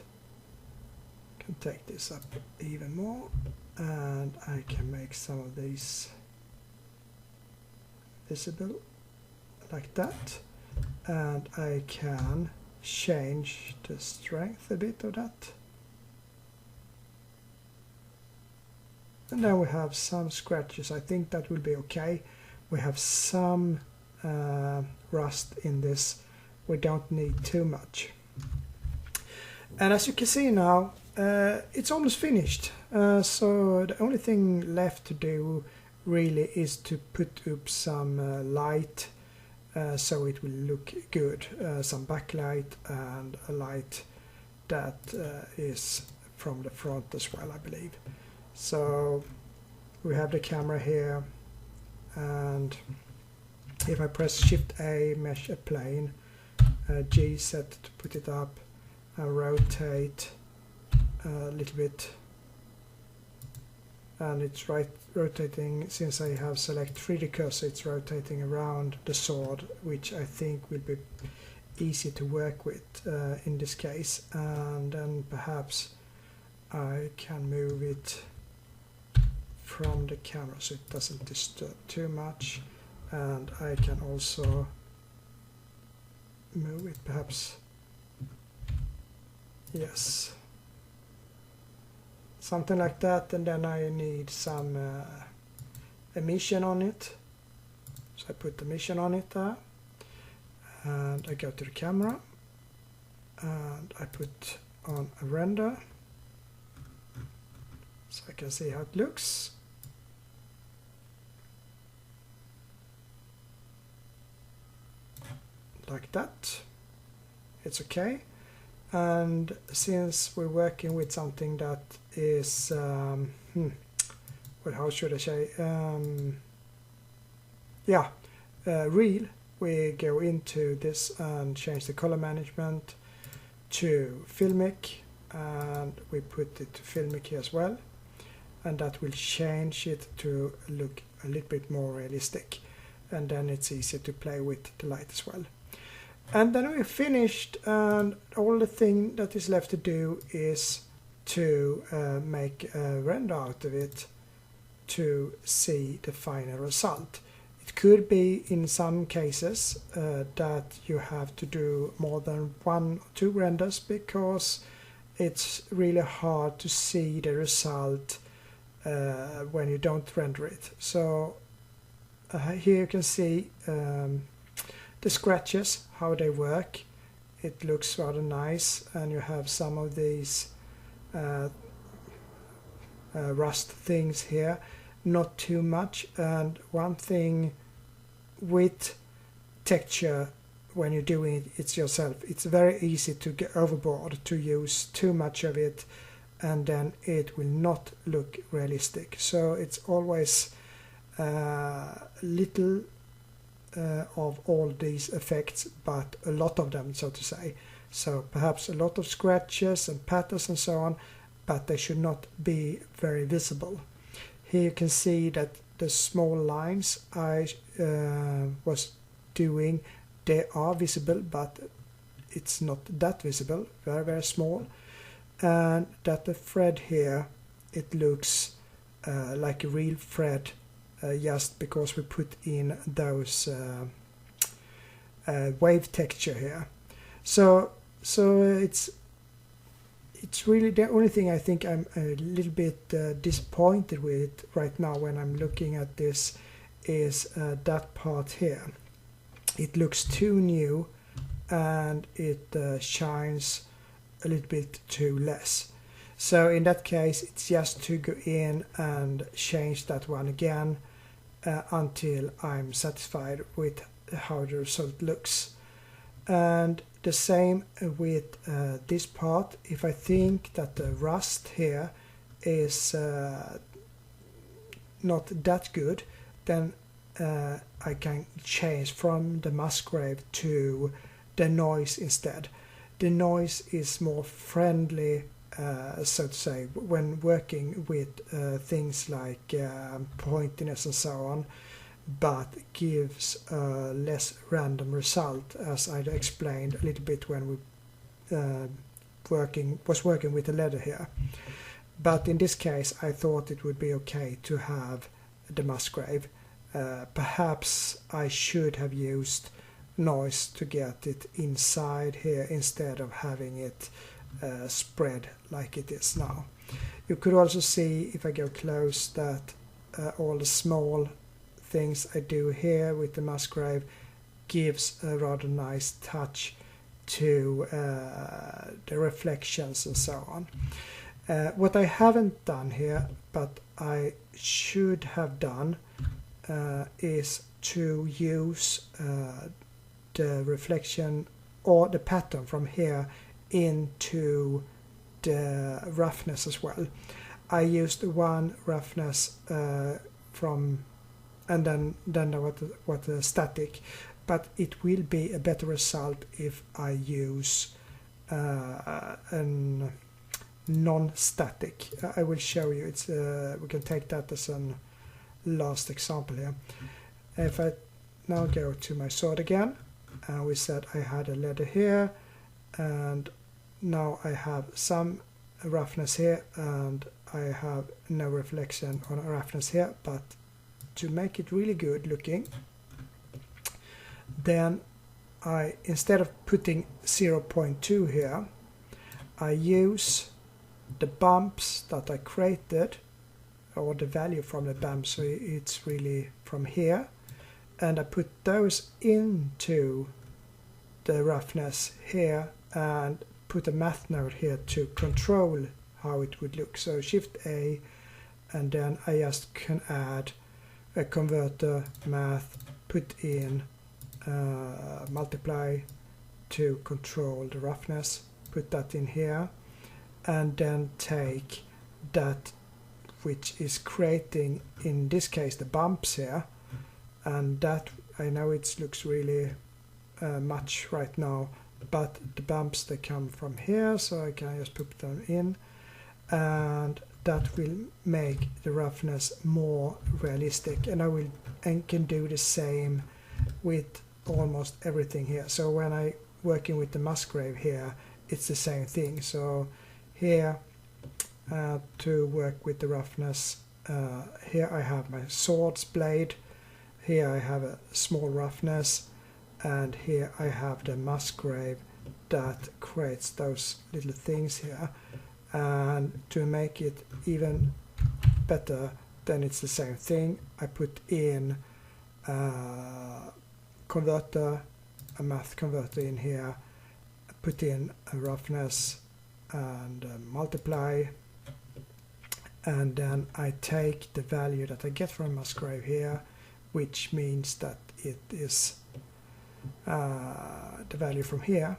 I can take this up even more, and I can make some of these visible like that, and I can change the strength a bit of that, and then we have some scratches. I think that will be okay. We have some rust in this. We don't need too much, and as you can see now, it's almost finished. So the only thing left to do really is to put up some light so it will look good, some backlight and a light that is from the front as well, I believe. So we have the camera here, and if I press Shift A, mesh a plane, G set to put it up, rotate a little bit, and it's rotating. Since I have select 3D cursor, it's rotating around the sword, which I think will be easy to work with in this case. And then perhaps I can move it from the camera so it doesn't disturb too much, and I can also move it perhaps, yes, something like that. And then I need some emission on it, so I put emission on it there, and I go to the camera and I put on a render so I can see how it looks. Like that. It's okay. And since we're working with something that is well, how should I say, real, we go into this and change the color management to filmic, and we put it to filmic here as well, and that will change it to look a little bit more realistic, and then it's easy to play with the light as well. And then we're finished, and all the thing that is left to do is to make a render out of it to see the final result. It could be in some cases that you have to do more than 1 or 2 renders, because it's really hard to see the result when you don't render it. So here you can see the scratches, how they work. It looks rather nice, and you have some of these rust things here, not too much. And one thing with texture, when you're doing it yourself, it's very easy to get overboard, to use too much of it, and then it will not look realistic. So it's always little of all these effects, but a lot of them, so to say. So perhaps a lot of scratches and patterns and so on, but they should not be very visible. Here you can see that the small lines I was doing, they are visible, but it's not that visible, very, very small. And that the thread here, it looks like a real thread, just because we put in those wave texture here. So it's really the only thing I think I'm a little bit disappointed with right now when I'm looking at this is that part here. It looks too new, and it shines a little bit too less. So in that case, it's just to go in and change that one again until I'm satisfied with how the result looks. And the same with this part. If I think that the rust here is not that good, then I can change from the Musgrave to the noise instead. The noise is more friendly, so to say, when working with things like pointiness and so on, but gives a less random result, as I explained a little bit when we was working with the leather here. But in this case, I thought it would be okay to have the Musgrave. Perhaps I should have used noise to get it inside here instead of having it spread like it is now. You could also see, if I go close, that all the small things I do here with the Musgrave gives a rather nice touch to the reflections and so on. What I haven't done here, but I should have done, is to use the reflection or the pattern from here into the roughness as well. I used one roughness from, and then what the static, but it will be a better result if I use an non-static. I will show you. It's we can take that as an last example here. If I now go to my sword again, and we said I had a leather here, and now I have some roughness here, and I have no reflection on roughness here. But to make it really good looking, then I, instead of putting 0.2 here, I use the bumps that I created, or the value from the bump, so it's really from here, and I put those into the roughness here, and put a math node here to control how it would look. So Shift A, and then I just can add a converter math, put in multiply to control the roughness, put that in here, and then take that which is creating, in this case, the bumps here, and that, I know it looks really much right now, but the bumps, they come from here, so I can just put them in, and that will make the roughness more realistic. And I can do the same with almost everything here. So when I working with the Musgrave here, it's the same thing. So here to work with the roughness, here I have my sword's blade, here I have a small roughness, and here I have the Musgrave that creates those little things here. And to make it even better, then it's the same thing. I put in converter, a math converter in here, put in a roughness and multiply, and then I take the value that I get from Musgrave here, which means that it is the value from here,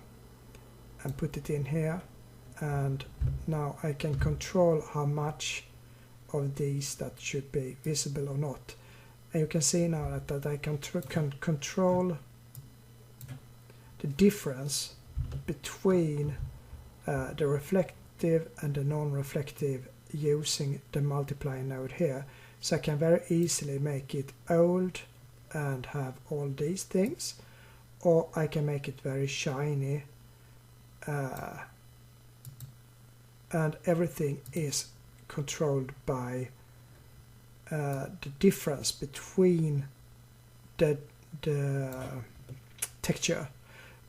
and put it in here. And now I can control how much of these that should be visible or not. And you can see now that I can control the difference between the reflective and the non-reflective using the multiply node here. So I can very easily make it old and have all these things, or I can make it very shiny, and everything is controlled by the difference between the texture,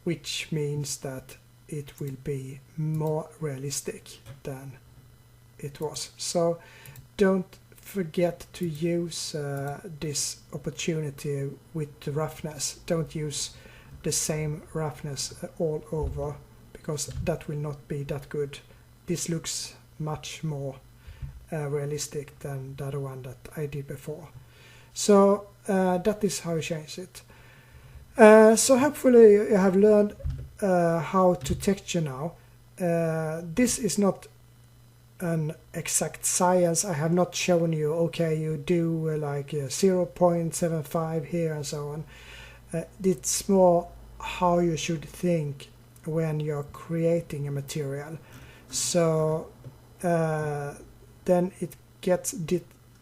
which means that it will be more realistic than it was. So don't forget to use this opportunity with the roughness. Don't use the same roughness all over, because that will not be that good. This looks much more realistic than the other one that I did before. So that is how you change it. So hopefully you have learned how to texture now. This is not an exact science. I have not shown you, okay, you do like 0.75 here and so on. It's more how you should think when you're creating a material. So then it gets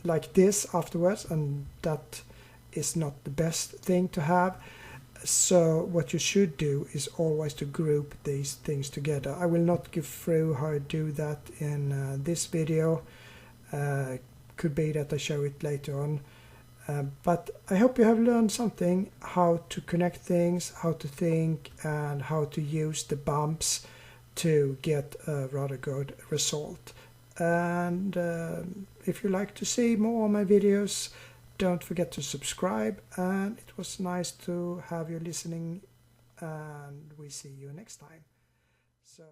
like this afterwards, and that is not the best thing to have. So what you should do is always to group these things together. I will not go through how I do that in this video. Could be that I show it later on. But I hope you have learned something, how to connect things, how to think, and how to use the bumps to get a rather good result. And if you like to see more of my videos, don't forget to subscribe, and it was nice to have you listening, and we see you next time. So